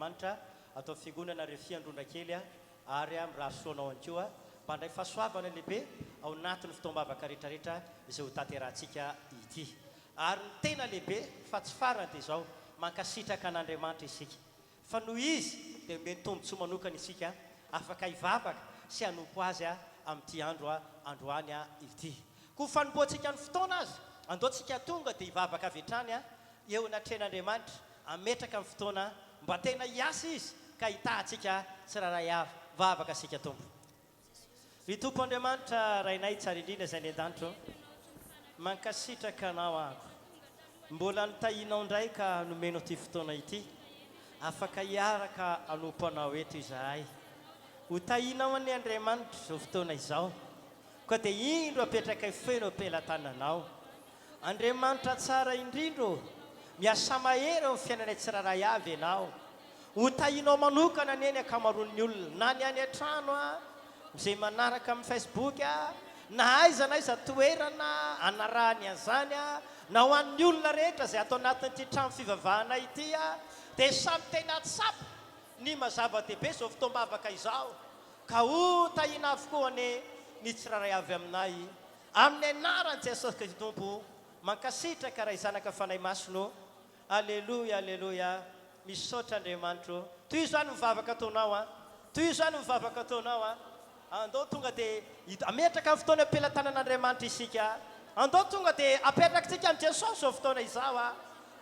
Andriamanitra atao fiangonana Refiandrondra kely ary mirasoanao ankoa mpandray fahasoavana lehibe ao anatin'ny fitoam-bavaka rehetrarehetra izay ho tanterantsika ity. Ary ny tena lehibe fa tsy farany dia izao mankasitraka an'Andriamanitra isika. Fa noho izy dia mety tombontsoa manokana isika afaka hivavaka sy hanompo azy amin'ity androany ity. Koa fanompoantsika ny fotoana azy andaontsika tonga dia hivavaka avy hatrany eo anatren'Andriamanitra ametraka amin'ny fotoana mba tena hiasa izy ka hitahantsika tsiraray avy vavaka asika tompo. Ry Tompo Andriamanitra rainay tsara indrindra izay ny an-danitro mankasitraka anao ako mbola nitahinao indray ka nomenao ity fotoana ity afaka hiaraka hanompo anao eto izahay ho tahinao any Andriamanitra izao fotoana izao ka dia indro apetraka feno ampelantananao Andriamanitra tsara indrindro miasa mahery amin'ny fiainanay tsiraray avy ianao ho tahinao manokana ny eny akamaroan'ny olona na ny any an-trano izay manaraka amin'ny Facebook na aiza na aiza toerana anarahany an'izany na ho an'ny olona rehetra izay atao anatin'ity trano fivavahana ity dia samy tena tsapa ny mazava-dehibe izao fotoam-bavaka izao ka ho tahina avokoa ny tsiraray avy aminay amin'ny anarany Jesosy Kristy Tompo mankasitraka raha izanaka fanay masino. Alleluia, alleluia. Misaotra Andriamanitro. Toy izany mivavaka ataonao toy izany mivavaka ataonao andao tonga dia ametraka amin'ny fotoana ampelantanan'Andriamanitra isika andao tonga dia apetrakatsika amin'ny Jesosy izao fotoana izao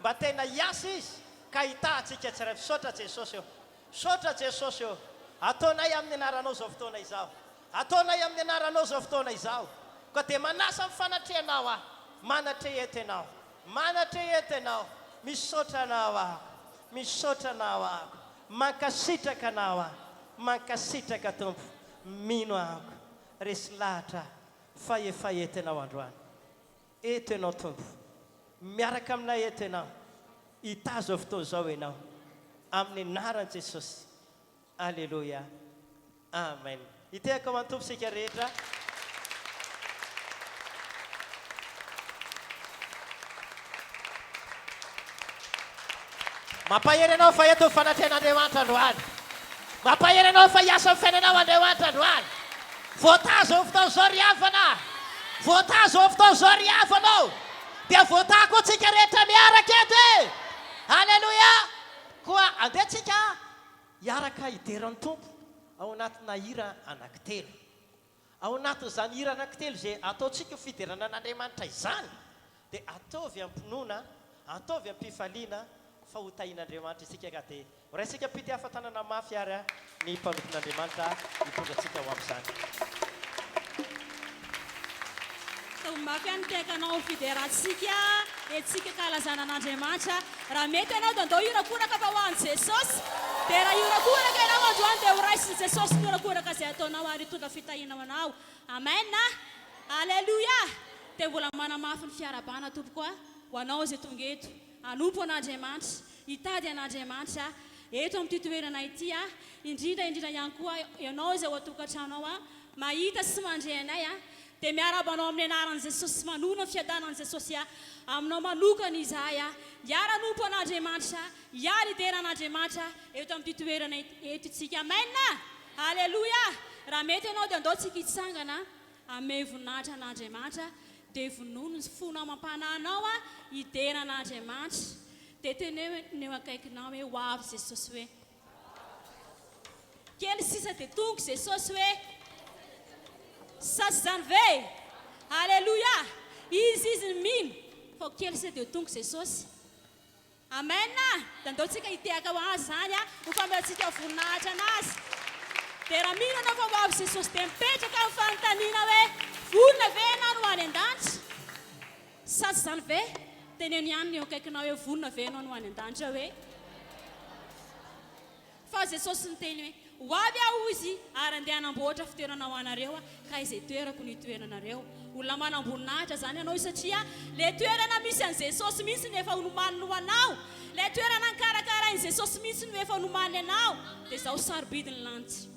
mba tena hiasa izy ka hitahantsika tsirairay. Misaotra Jesosy eo, misaotra Jesosy eo. Ataonay amin'ny anaranao izao fotoana izao, ataonay amin'ny anaranao izao fotoana izao ka dia manasa amin'ny fanatrehanao manatre eto ianao, manatre eto ianao. Misaotra anao misaotra anao mankasitraka anao mankasitraka Tompo. Mino ako resy lahatra fa efa eto ianao androany, eto ianao Tompo, miaraka aminay eto ianao, hitazo fotoana izao ianao amin'ny anaran'i Jesosy. Alleluia, amen. Hitehaka ho an'ny Tompo isika rehetra. Mampahery anao fa eto fanatrehan'Andriamanitra androany, mampahery anao fa hiasa amin'ny fiainanao Andriamanitra androany. Voatazo ao fotoana izao ry havana, voatazo ao fotoana izao ry havanao dia voatako antsika rehetra miaraka eto. Alleluia. Koa andehantsika hiaraka hideran'ny Tompo ao anatina hira anankitelo. Ao anatin'izany hira anankitelo izay ataontsika fiderana an'Andriamanitra izany dia ataovy ampinoana, ataovy ampifaliana fa ho tahin'Andriamanitra isika ka dia raisika pity hafatanana mafy ary ny mpanompon'Andriamanitra hitondra antsika ho amin'izany. Mafy any tekanao fideratsika etsika kalazana an'Andriamanitra. Raha mety ianao dia andao iorakoraka fa ho an'i Jesosy dia raha iorakoraka ianao androany dia ho raisin'i Jesosy ny iorakoraka izay ataonao ary hitondra fitahinao anao. Amen. Alleluia. Dia mbola manamafy ny fiarabana Tompo koa ho anao izay tonga eto hanompo an'Andriamanitra, hitady an'Andriamanitra eto amin'ity toerana ity indrindra ihany koa ianao izay ao an-tokantranao mahita sy mandre anay dia miarabanao amin'ny anaran'i Jesosy, manona ny fiadanan'i Jesosy aminao manokana izahay hiara hanompo an'Andriamanitra, hiara hidera an'Andriamanitra eto amin'ity toerana eto itsika. Amen. Alleluia. Raha mety ianao dia andaontsika hitsangana ame voninahitra an'Andriamanitra dia vonono ny fonao mampanahinao hidera an'Andriamanitra dia teneo ny eo akaikinao hoe ho avy Jesosy hoe kely sisa dia tonga Jesosy hoe sasy izany ve. Alleluia. Izy mino fa kely sisa dia tonga Jesosy. Amen. Dia andaontsika hitehaka ho azy izany ho famelantsika voninahitra anazy dia raha mino anao fa ho avy Jesosy dia mipetraka amin'ny fanontaniana hoe vonona ve ianao no any an-danitra sasy izany ve. Teneno ihany ny eo akaikinao hoe vonona ve ianao no any an-danitra hoe fa Jesosy niteny hoe ho avy aho izy ary andeha hanamboatra fitoerana ho anareo ka izay toerako ny toeranareo. Olona manamboninahitra zany ianao satria le toerana misy an'i Jesosy mihitsy no efa nomaniny ho anao, le toerana nikarakarain'i Jesosy mihitsy no efa nomaniny anao dia izao sarobidy ny lanitra,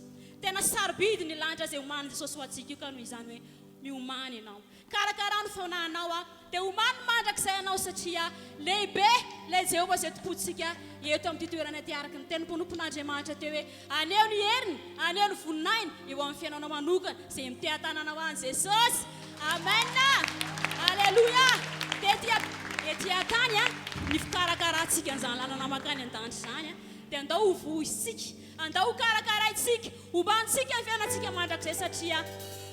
tena sarobidy ny lanitra izay homaniny Jesosy ho antsika io ka noho izany hoe miomany ianao karakarano faonahanao dia homany mandrakizay anao satria lehibe lay Jehovah zay tompontsika eto amin'ny toerana ty araka ny tenim-ponompon'Andriamanitra teo hoe aneo ny heriny aneo ny voninainy eo amin'ny fiainanao manokana izay miteha-tananao an'i Jesosy amen alleluia ety akany ny fikarakaratsika an'izany lalana makany an-danitra zany dia andao hovohy isika andao hokarakaraitsika hobantsika ny fiainantsika mandrakizay satria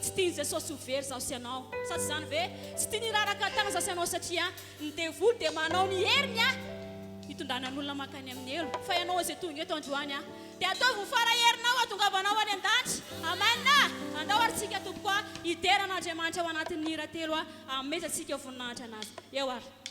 tsy tiany Jesosy ho very zaho sy anao sady zany ve tsy tiany hiraraka tagna zaho sy anao satria ny devoly dia manao ny heriny hitondrana ny olona makany amin'ny elo fa ianao izay tonga eto androany dia ataovy ny faraherinao atongavanao any an-danitra amena andao arytsika tompoko hideran'Andriamanitra ao anatin'ny hira telo amezatsika voninahitra anazy eo ary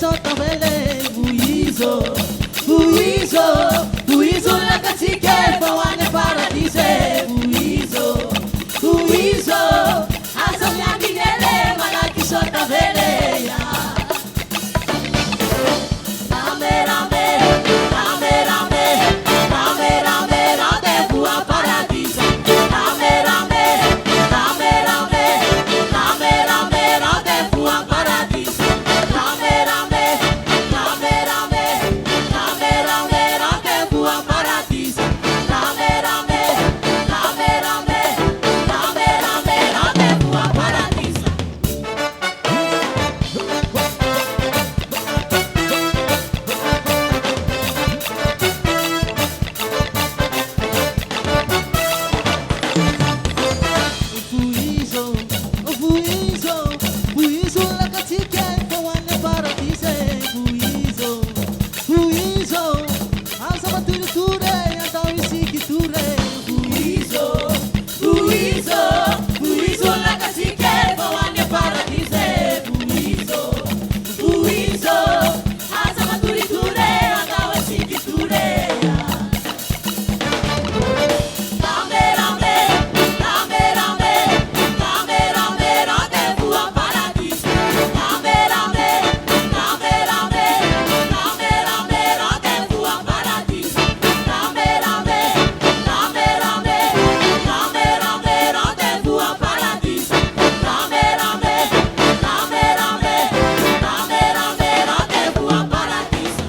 kisota vele buizo buizo buizo la katike pawane paradise buizo buizo asa nyangile mala kisota vele ya rame rame rame rame rame rame rame bua paradise rame rame rame rame rame rame rame bua paradise rame rame rame rame rame rame rame bua paradise rame rame rame rame rame rame rame bua paradise buizo la katike pawane paradise buizo asa maturiture andao isikiture buizo la katike pawane paradise buizo asa maturiture andao isikiture rame rame rame rame rame rame rame bua paradise rame rame rame rame rame rame rame bua paradise rame rame rame rame rame rame rame bua paradise rame rame rame rame rame rame rame bua paradise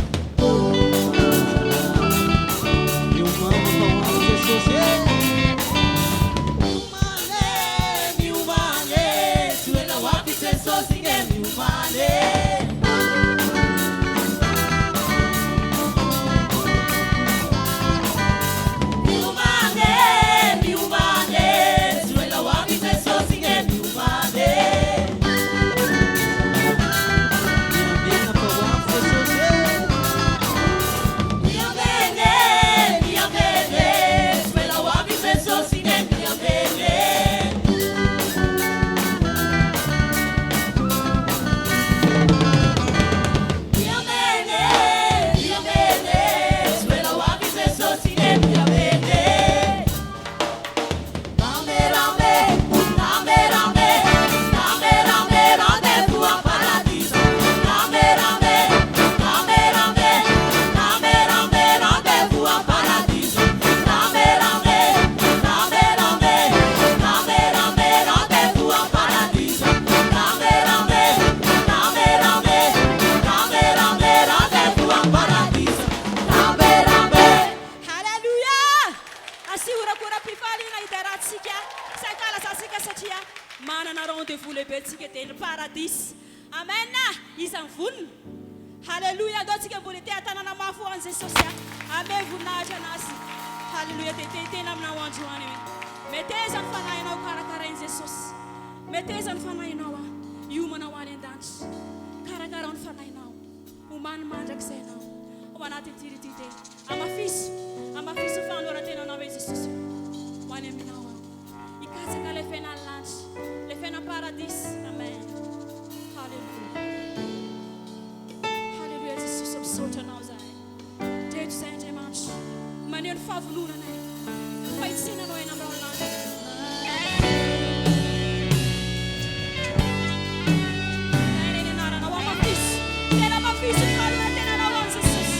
eu amo com Jesus miumane tuela wapi teso singe miumane miumane tuela wapi teso singe miumane miambena pa wapi teso miambene tuela wapi teso singe miambene suela wapi teso singe miambene rame rame rame rame rame rame rame bua paradise rame rame rame rame rame rame rame bua paradise rame rame rame rame rame rame rame bua paradise rame rame rame rame rame rame rame bua paradise rame rame Haleluya! Asiura kura pifalina iteratsika sakala sasika satria manana rendez-vous lehibe tsika dia paradis. Amen. Isan'ny vonona. Haleluya! Andao tsika mbola te hatanana mafy ho an'i Jesosy. Amen. Voninahitra anazy. Haleluya! Tetena aminao androany hoe meteza ny fanahinao karakarain'i Jesosy. Meteza ny fanahinao iomanao any an-danitra. Karakarao ny fanahinao. Omany mandrakizay ho anaty ity dia amafiso fanorantenanao hoe Jesosy ho any aminao ikatsaka le fiainan'ny lanitra le fiainan'ny paradis. Amen. Haleluya. Haleluya. Jesosy misaotra anao zahay. Dreto izay Andriamanitra maneho ny fahavononanay fahitsinanao eny aminao lanitra. Eny anaranao amafiso tena amafiso fanorantenanao any Jesosy.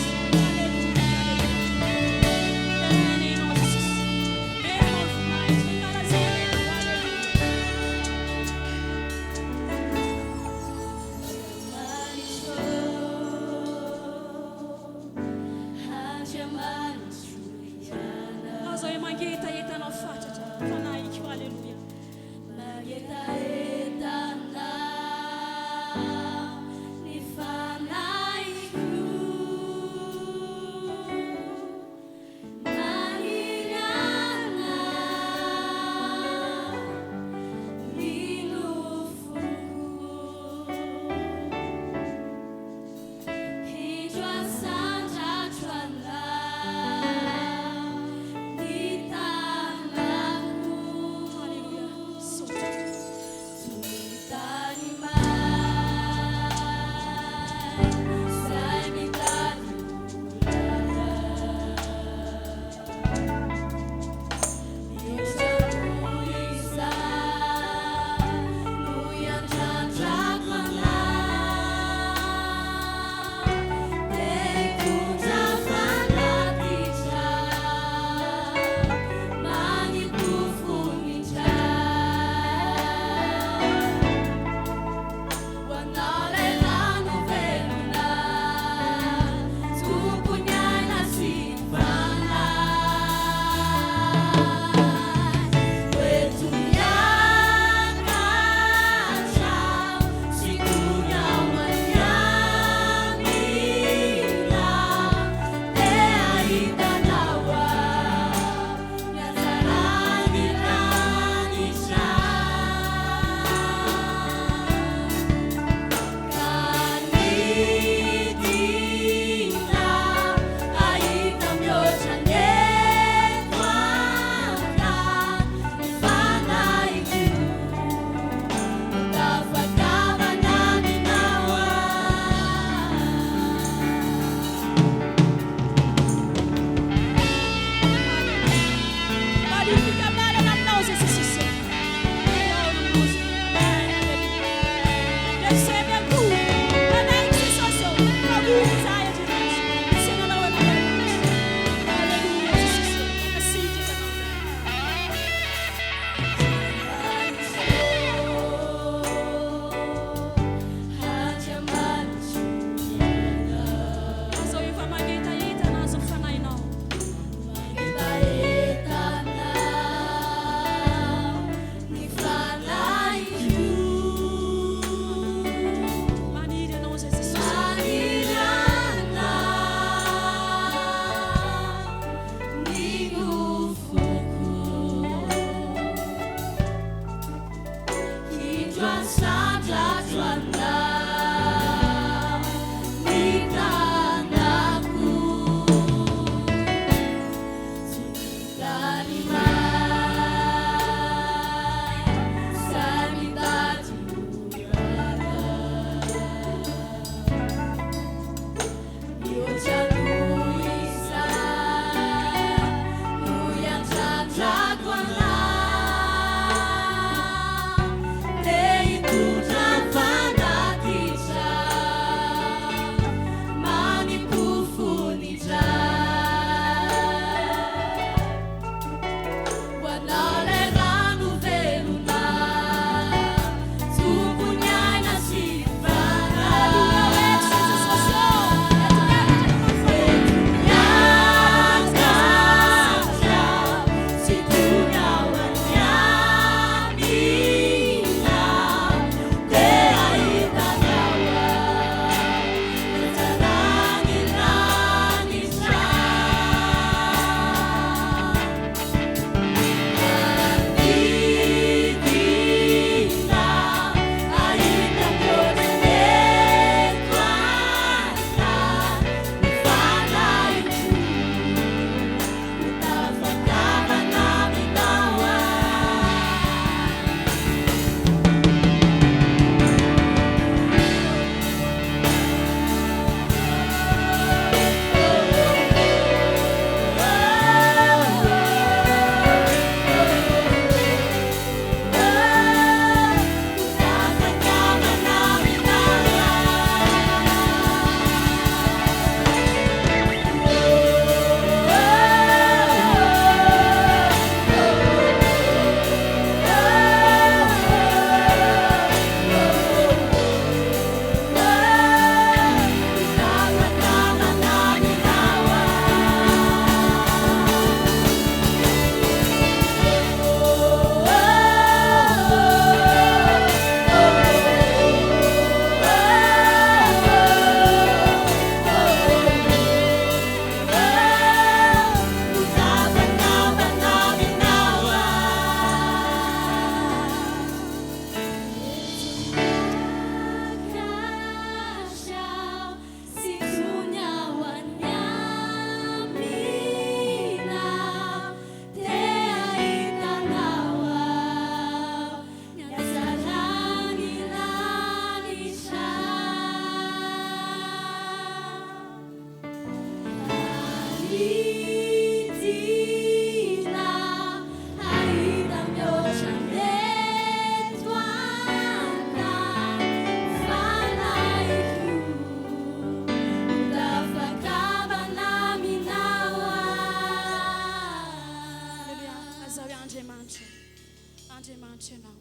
Andriamanitra ianao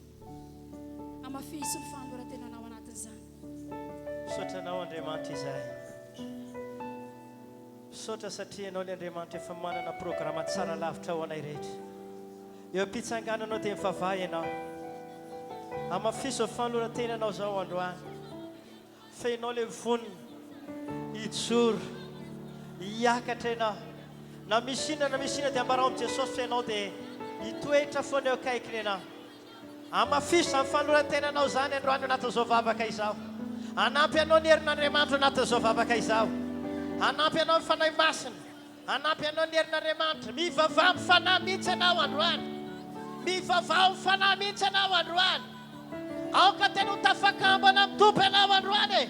amafisy ny fanoratenanao anatin'izany. Sotranao Andriamanitra izay. Sotra satria ianao ilay Andriamanitra efa manana programa tsara lavitra ho anay rehetra. Eo am-pitsangananao dia mivavaha ianao. Amafisy ny fanoratenanao zao androany. Fa ianao ilay vonona hijoro hiakatra ianao. Na misy inona dia ambarao amin'i Jesosy fa ianao dia hitoetra foana eo akaikiny ianao. Amafisy ny fanoratenanao zany androany anatin'izao vavaka izao. Anampy ianao ny herin'Andriamanitra anatin'izao vavaka izao. Anampy ianao ny fanahy masina. Anampy ianao ny herin'Andriamanitra. Mivavaha amin'ny fanahy mihitsy ianao androany. Mivavaha amin'ny fanahy mihitsy ianao androany. Aoka tena ho tafakambana amin'ny Tompo ianao androany e.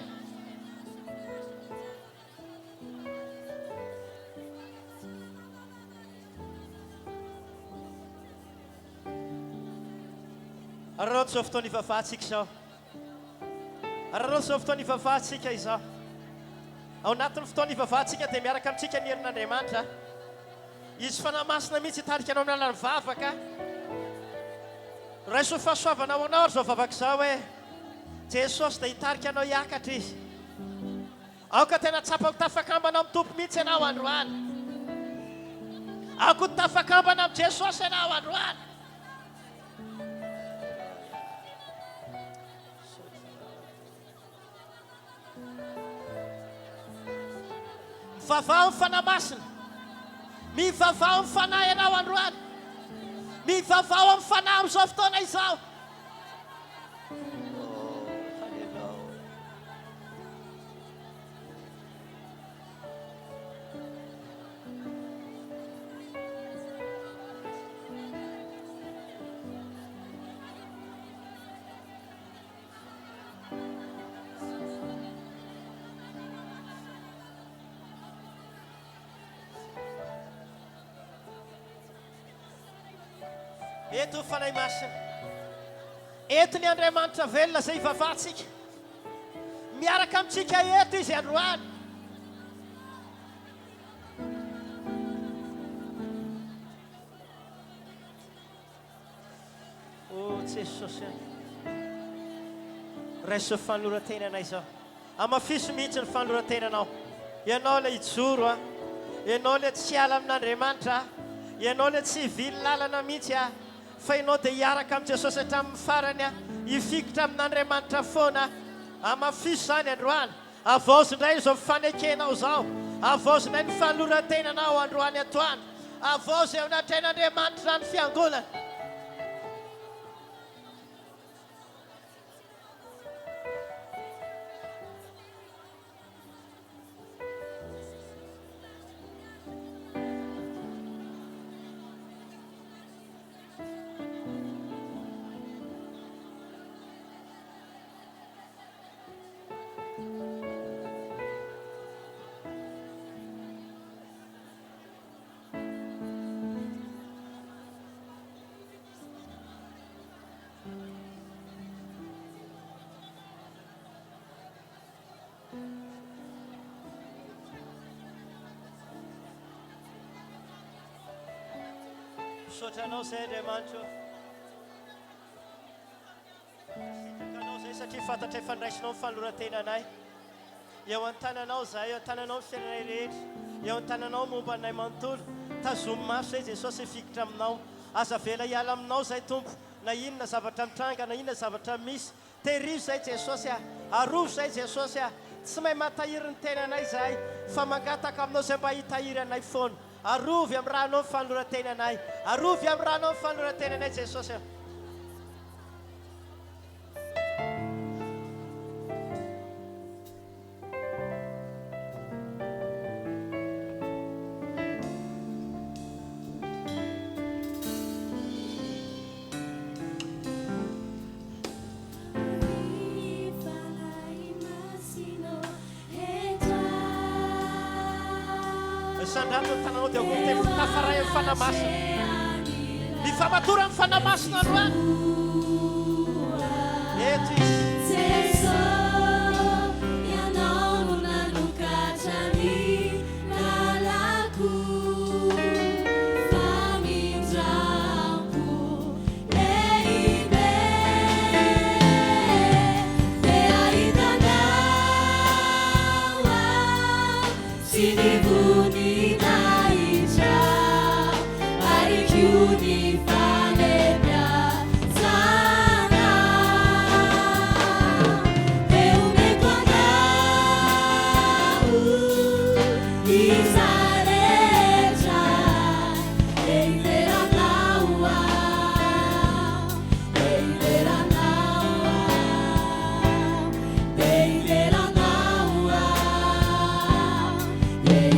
Araroto zao fotoana ivavahantsika izao. Araroto zao fotoana ivavahantsika izao. Ao anatin'ny fotoana ivavahantsika dia miaraka amintsika ny herin'Andriamanitra. Izy fanahy masina mihitsy hitarika anao amin'ny alalan'ny vavaka. Raiso fahasoavana ho anao ary zao vavaka izao hoe Jesosy dia hitarika anao hiakatra izy. Aoka tena tsapako tafakambana amin'ny Tompo mihitsy ianao androany. Aoko tafakambana amin'ny Jesosy ianao androany. Mivavaha amin'ny fanahy masina. Mivavaha amin'ny fanahy ianao androany. Mivavaha amin'ny fanahy amin'izao fotoana izao. Eto fanahy masina. Eto ny Andriamanitra velona izay ivavahantsika. Miaraka amintsika eto izy androany. O Jesosy. Raiso fanoratenanay izao. Amafisy mihitsy ny fanoratenanao. Ianao ilay hijoro a. Ianao ilay tsy hiala amin'Andriamanitra. Ianao ilay tsy hivily lalana mihitsy a. Fa ianao dia hiaraka amin'i Jesosy hatramin'ny farany a. Hifikitra amin'Andriamanitra foana. Amafisy zany androany. Avaozy indray izao mifanekenao zao. Avaozy indray ny fanoratenanao androany atoany. Avaozy eo anatren'Andriamanitra ny fiangonana. Sotranao izay Andriamanitra. Sitrakanao izay satria fantatra efa niraisinao ny fanoratenanay. Eo an-tananao izahay, eo an-tananao ny fiainanay rehetra. Eo an-tananao momba anay manontolo. Tazomy maso izay Jesosy hifikitra aminao. Aza vela hiala aminao izay Tompo. Na inona zavatra mitranga, na inona zavatra misy. Tehirizo izay Jesosy a. Arovo izay Jesosy a. Tsy mahay mahatahiry ny tenanay izahay. Fa mangataka aminao izay mba hitahiry anay foana. Arovy amin'ny raha anao ny fanoratenanay. Arovy amin'ny raha anao ny fanoratenanay Jesosy. Sandrato ny tananao dia teny tafaray amin'ny fanamasina. Ny famatora amin'ny fanamasina androany. Eto izy. Yeah.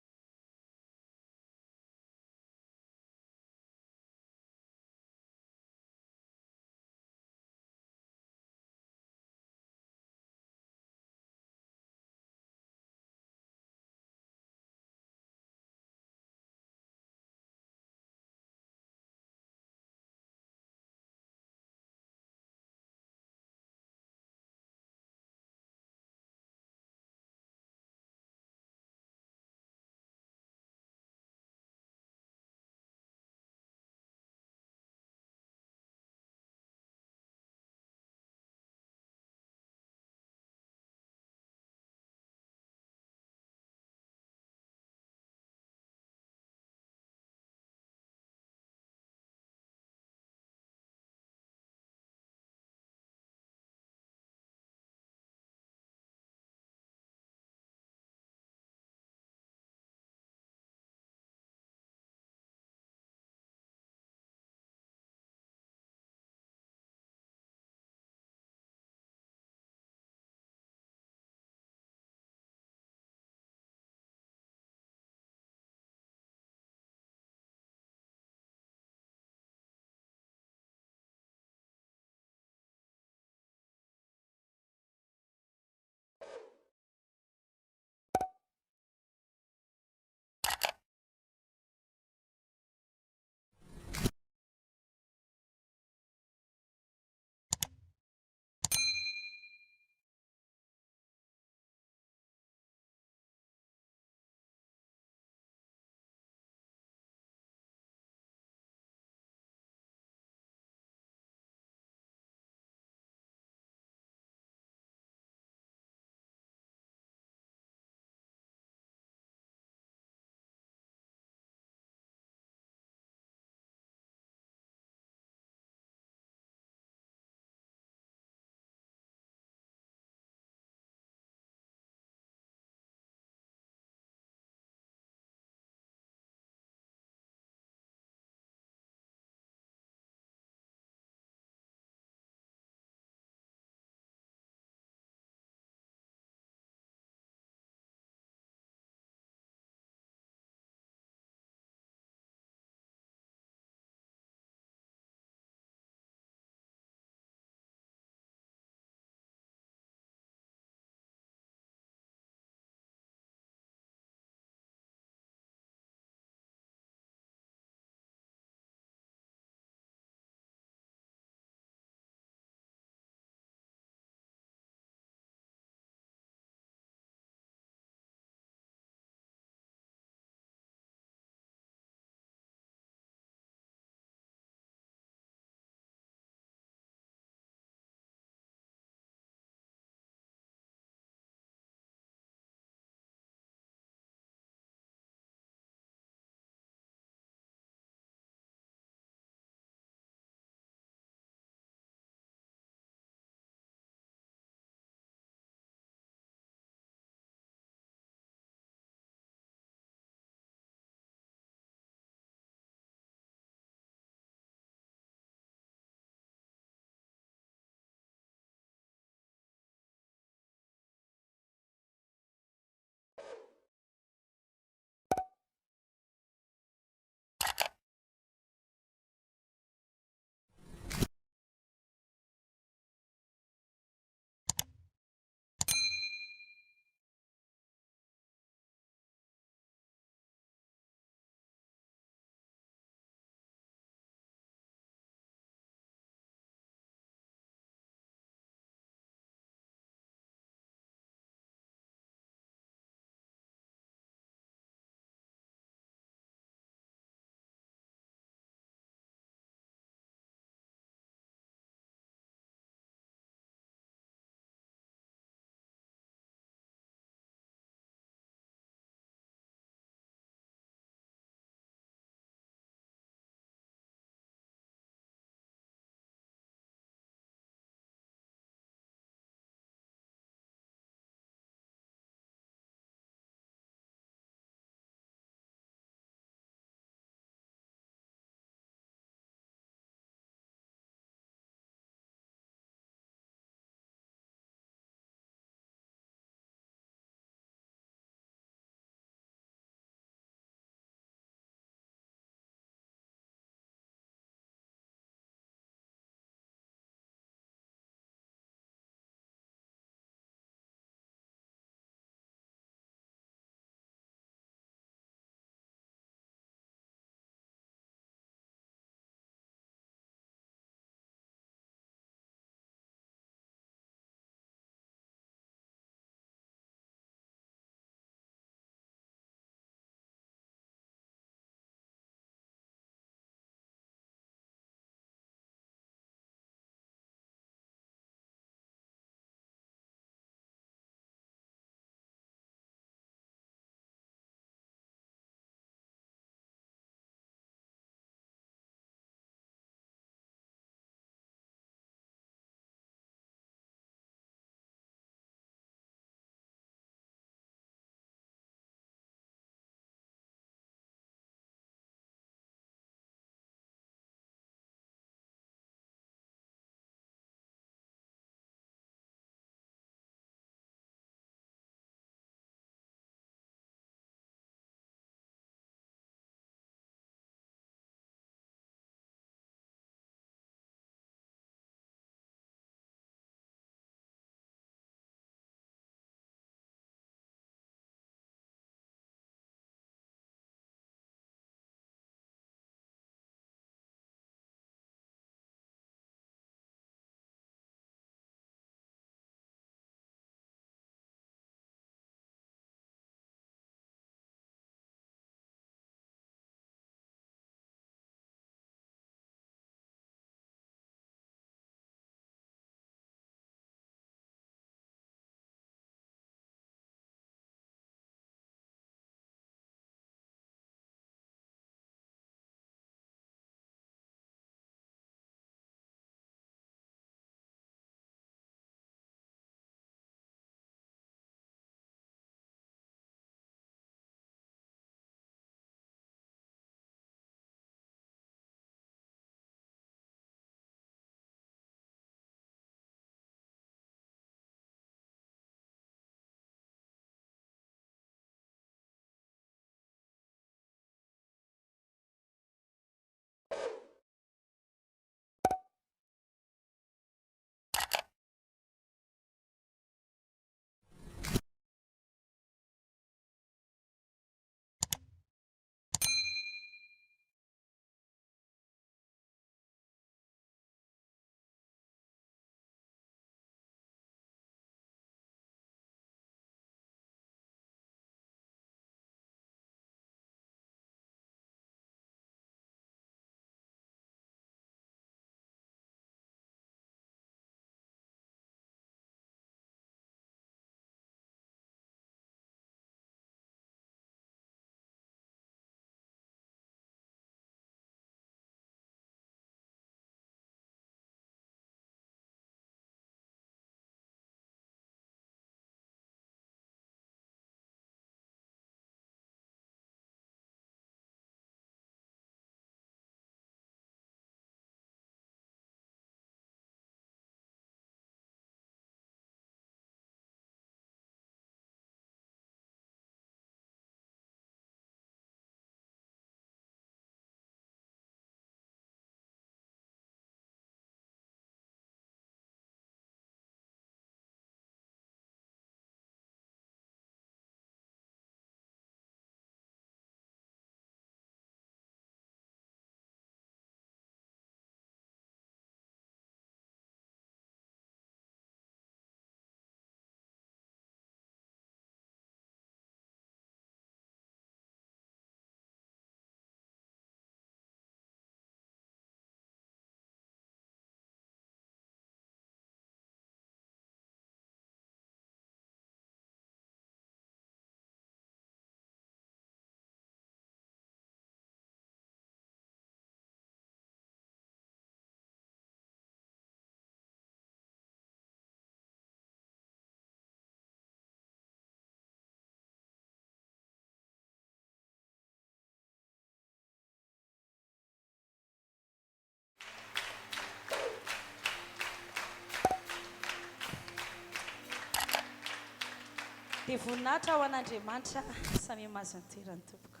dia voninahitra ao an'Andriamanitra samy mazony toerany tompoko.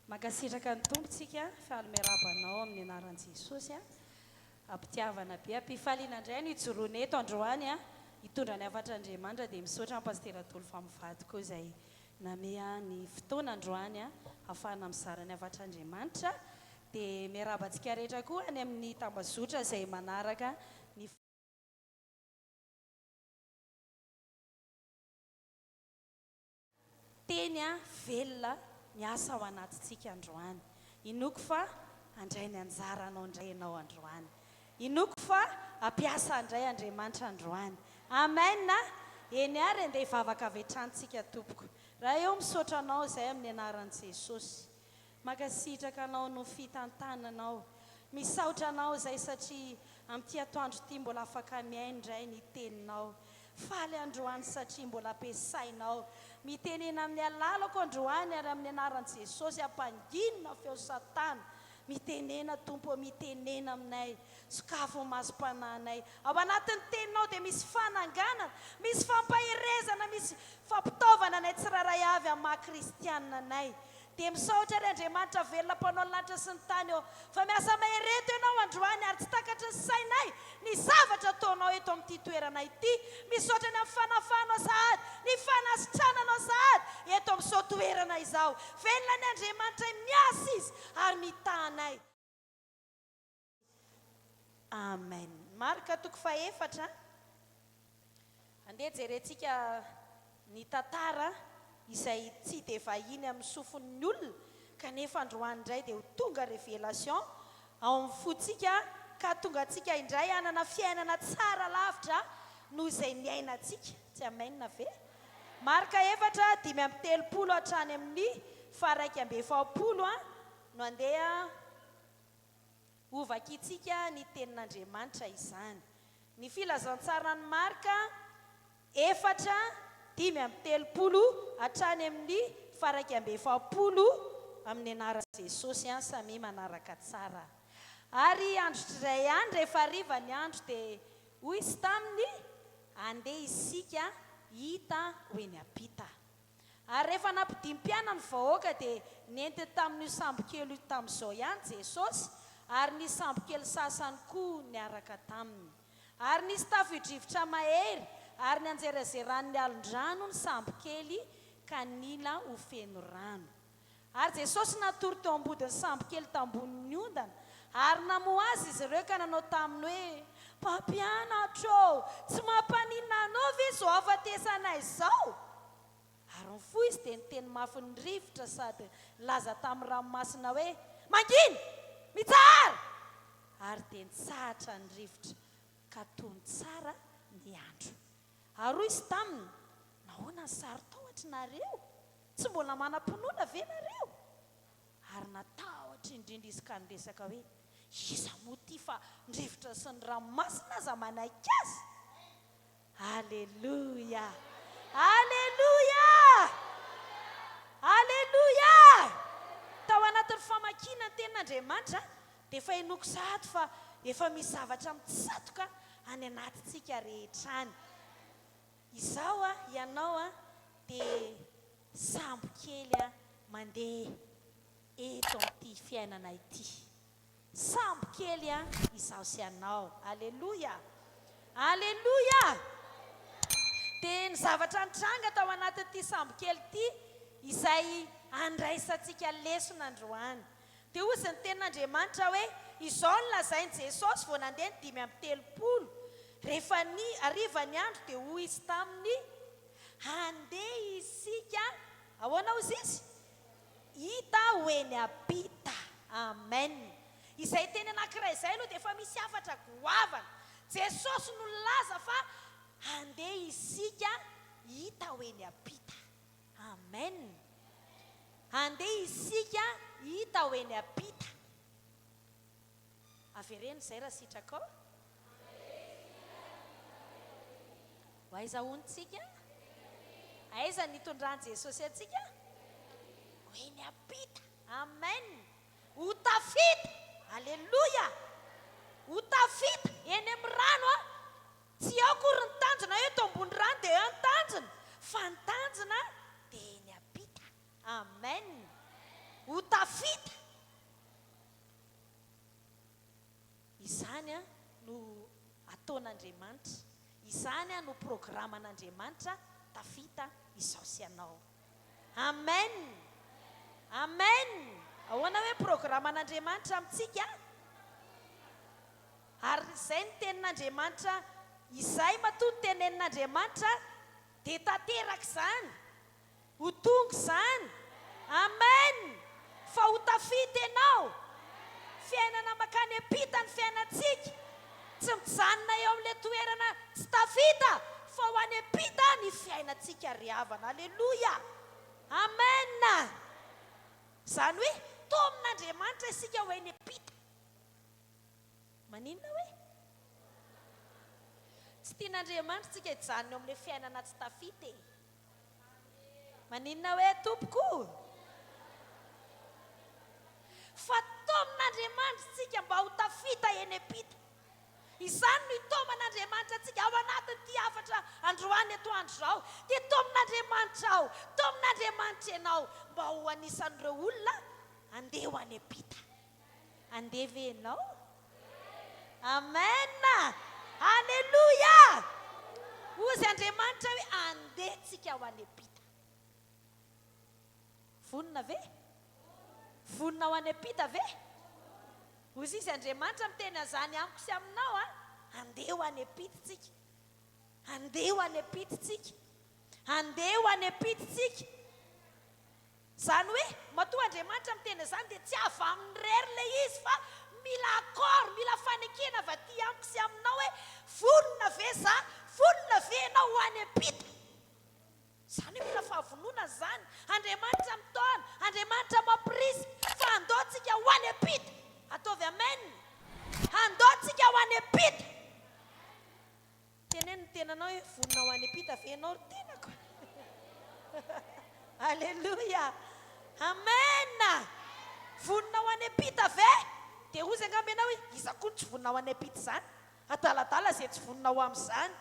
Makasitraka ny tompontsika fahalomerabanao amin'ny anaran'i Jesosy ampitiavana be ampifaliana indray no ijoroana eto androany hitondra ny avatr'Andriamanitra dia misaotra pasitera Tolo Famivady koa izay namea ny fotoana androany ahafahana mizara ny avatr'Andriamanitra dia miarabantsika rehetra koa any amin'ny tambazotra izay manaraka ny teny velona miasa ao anatintsika androany. Inoko fa andray ny anjaranao indray ianao androany. Inoko fa ampiasa andray Andriamanitra androany. Amen. Eny ary andeha hivavaka avy hatrany tompoko. Raha eo misaotra anao izay amin'ny anaran'i Jesosy. Makasitraka anao no fitantananao. Misaotra anao izay satria amin'ity atoandro ity mbola afaka miaina indray ny teninao. Faly androany satria mbola ampiasainao. Mitenena amin'ny alalako androany ary amin'ny anaran'i Jesosy ampanginina feo Satana. Mitenena tompo, mitenena aminay, sokafo masom-pananay. Ao anatin'ny teninao dia misy fananganana, misy fampaherezana, misy fampitaovana nay tsiraray avy amin'ny maha-kristianina anay. Dia misaotra ry Andriamanitra velona mpanao ny lanitra sy ny tany eo. Fa miasa mahereto ianao androany ary tsy takatry ny sainay ny zavatra ataonao eto amin'ity toerana ity. Misaotra ny amin'ny fanafahanao sahady, ny fanasitrananao sahady eto amin'izao toerana izao. Velona ny Andriamanitra miasa izy ary mitanay. Amen. Marika toko faefatra. Andeha jerentsika ny tantara izay tsy dia vahiny amin'ny sofon'ny olona kanefa androany indray dia ho tonga révélation ao amin'ny fotsika ka tonga antsika indray hanana fiainana tsara lavitra noho izay miainantsika. Tsy amainina ve? Marika efatra 5:30 hatrany amin'ny 1:20 no andeha hovakitsika ny tenin'Andriamanitra izany. Ny filazantsara ny Marika efatra 5:30 hatrany amin'ny 1:20 amin'ny anaran'i Jesosy samy manaraka tsara. Ary andro iray andro rehefa hariva ny andro dia hoy izy taminy andeha isika hita ho eny ampita. Ary rehefa nampidimpiana ny vahoaka dia nenty tamin'io sambokely io tamin'izao ihany Jesosy ary ny sambokely sasany koa niaraka taminy. Ary nisy tafio-drivotra mahery ary ny anjerazeran'ny alon-drano ny sambokely ka nila ho feno rano. Ary Jesosy natory teo ambodin'ny sambokely tambonin'ny ondana ary namoa azy izy ireo ka nanao taminy hoe mpampianatra tsy mampaninona anao ve izao afatesanay izao? Ary ny fo izy dia niteny mafy ny rivotra sady laza tamin'ny ranomasina hoe mangina mitsara ary dia nitsahatra ny rivotra ka tony tsara ny andro. Ary hoy izy taminy nahoana ny sarotahotra nareo? Tsy mbola manam-pinoana ve nareo? Ary natahotra indrindra izy ka niresaka hoe iza moa ty fa ny rivotra sy ny ranomasina aza manaiky azy. Alleluia, alleluia, alleluia. Tao anatin'ny famakiana ny tenin'Andriamanitra dia efa henoko sahady fa efa misy zavatra mitsatoka any anatintsika rehetrany. Izao ianao dia sambokely mandeha eto amin'ity fiainana ity. Sambokely izao sy ianao. Alleluia, alleluia. Dia ny zavatra nitranga tao anatin'ity sambokely ity izay andraisantsika lesona androany. Dia hozy ny tenin'Andriamanitra hoe izao no lazainy Jesosy vao nandeha ny 5:30. Rehefa ny hariva ny andro dia hoy izy taminy andeha isika ahoana hozy izy? Hita ho eny ampita. Amen. Izay teny anankiray izay aloha dia efa misy hafatra goavana. Jesosy no laza fa andeha isika hita ho eny ampita. Amen. Andeha isika hita ho eny ampita. Avereny izay raha sitraka ao. Ho aiza hontsika? Aiza nitondran'i Jesosy antsika? Ho eny ampita. Amen. Ho tafita. Alleluia. Ho tafita eny amin'ny rano Tsy akory ny tanjona eto ambony rano dia antanjona fantanjina dia ny apita. Amen. Ho tafita. Izany no ataon'Andriamanitra. Izany no programan'Andriamanitra tafita izao sy anao. Amen. Amen. Ahoana hoe programan'Andriamanitra amintsika? Ary izay ny tenin'Andriamanitra, izay matoa tenenin'Andriamanitra dia tanteraka izany, ho tonga izany. Amen. Fa ho tafita ianao. Fiainana makany ampita ny fiainantsika. Tsy mijanona eo amin'ilay toerana tsy tafita, fa ho any ampita ny fiainantsika riavana. Aleluia. Amen. Izany hoe tomin'Andriamanitra isika ho eny ampita. Maninona hoe? Tsy tian'Andriamanitra tsika hijanona eo amin'ilay fiainana tsy tafita. Maninona hoe tompoko? Fa tomin'Andriamanitra tsika mba ho tafita eny ampita. Izany no itoman'Andriamanitra tsika ao anatin'ity afatra androany atoandro izao. Dia tomin'Andriamanitra ao, tomin'Andriamanitra ianao mba ho anisan'ireo olona andeha ho any ampita. Andeha ve ianao? Amen. Aleluia. Hozy Andriamanitra hoe andeha tsika ho any ampita. Vonona ve? Vonona ho any ampita ve? Hozy izy Andriamanitra miteny an'izany amiko sy aminao, andeha ho any ampita tsika. Andeha ho any ampita tsika. Andeha ho any ampita tsika. Izany hoe matoa Andriamanitra miteny izany dia tsy avy amin'ny rery ilay izy, fa mila akord, mila fanekena avy aty amiko sy aminao hoe vonona ve za, vonona ve ianao ho any ampita. Izany hoe mila fahavonona izany. Andriamanitra mitaona, Andriamanitra mampirisika fa andaontsika ho any ampita. Ataovy amen. Andaontsika ho any ampita. Teneno ny tenanao hoe vonona ho any ampita ve ianao ry tenako. Aleluia. Amen. Vonona ho any ampita ve? Dia hozy angamba ianao hoe iza koa tsy vonona ho any ampita izany. Adaladala izay tsy vonona ho amin'izany.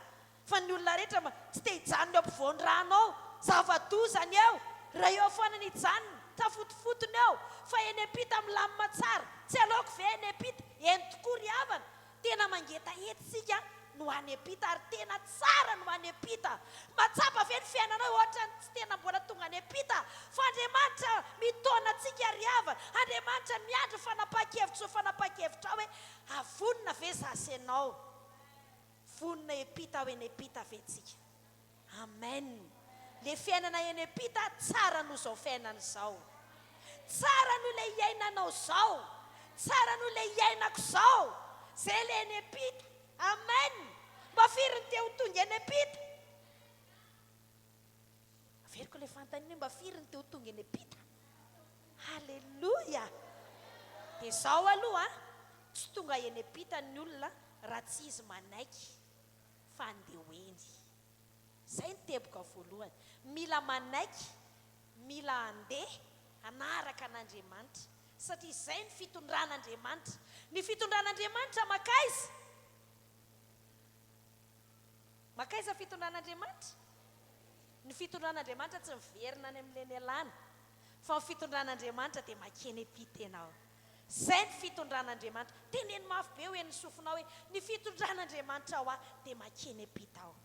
Fa ny olona rehetra tsy te hijanona eo ampovoan-drano ao, zava-dozany eo. Raha eo foana ny hijanona, tafotofotony eo. Fa eny ampita milamina tsara. Tsy aleoko ve eny ampita? Eny tokoa ry havana. Tena mangetahety sika no any ampita, ary tena tsara no any ampita. Matsapa ve ny fiainanao ohatra tsy tena mbola tonga any ampita? Fa Andriamanitra mitona antsika ry havana. Andriamanitra miandry fanapakevitra fanapakevitra hoe avonona ve za sy ianao? Vonona ampita ho eny ampita ve tsika? Amen. Le fiainana eny ampita tsara no zao fiainana izao. Tsara no le iainanao izao. Tsara no le iainako izao. Zay le eny ampita. Amen. Mba firy ny te ho tonga eny ampita? Averiko le fantaniana mba firy ny te ho tonga eny ampita? Halleluja. Dia izao aloha tsy tonga eny ampita ny olona raha tsy izy manaiky fa andeha ho eny. Izay ny teboka voalohany. Mila manaiky, mila andeha anaraka an'Andriamanitra. Satria izay ny fitondran'Andriamanitra. Ny fitondran'Andriamanitra makaiza? Makaiza fitondran'Andriamanitra? Ny fitondran'Andriamanitra tsy miverina any amin'ilay ny alàna. Fa ny fitondran'Andriamanitra dia makeny ampita ianao. Izay ny fitondran'Andriamanitra. Teneny mafy be hoe ny sofinao hoe ny fitondran'Andriamanitra ao dia makeny ampita ao.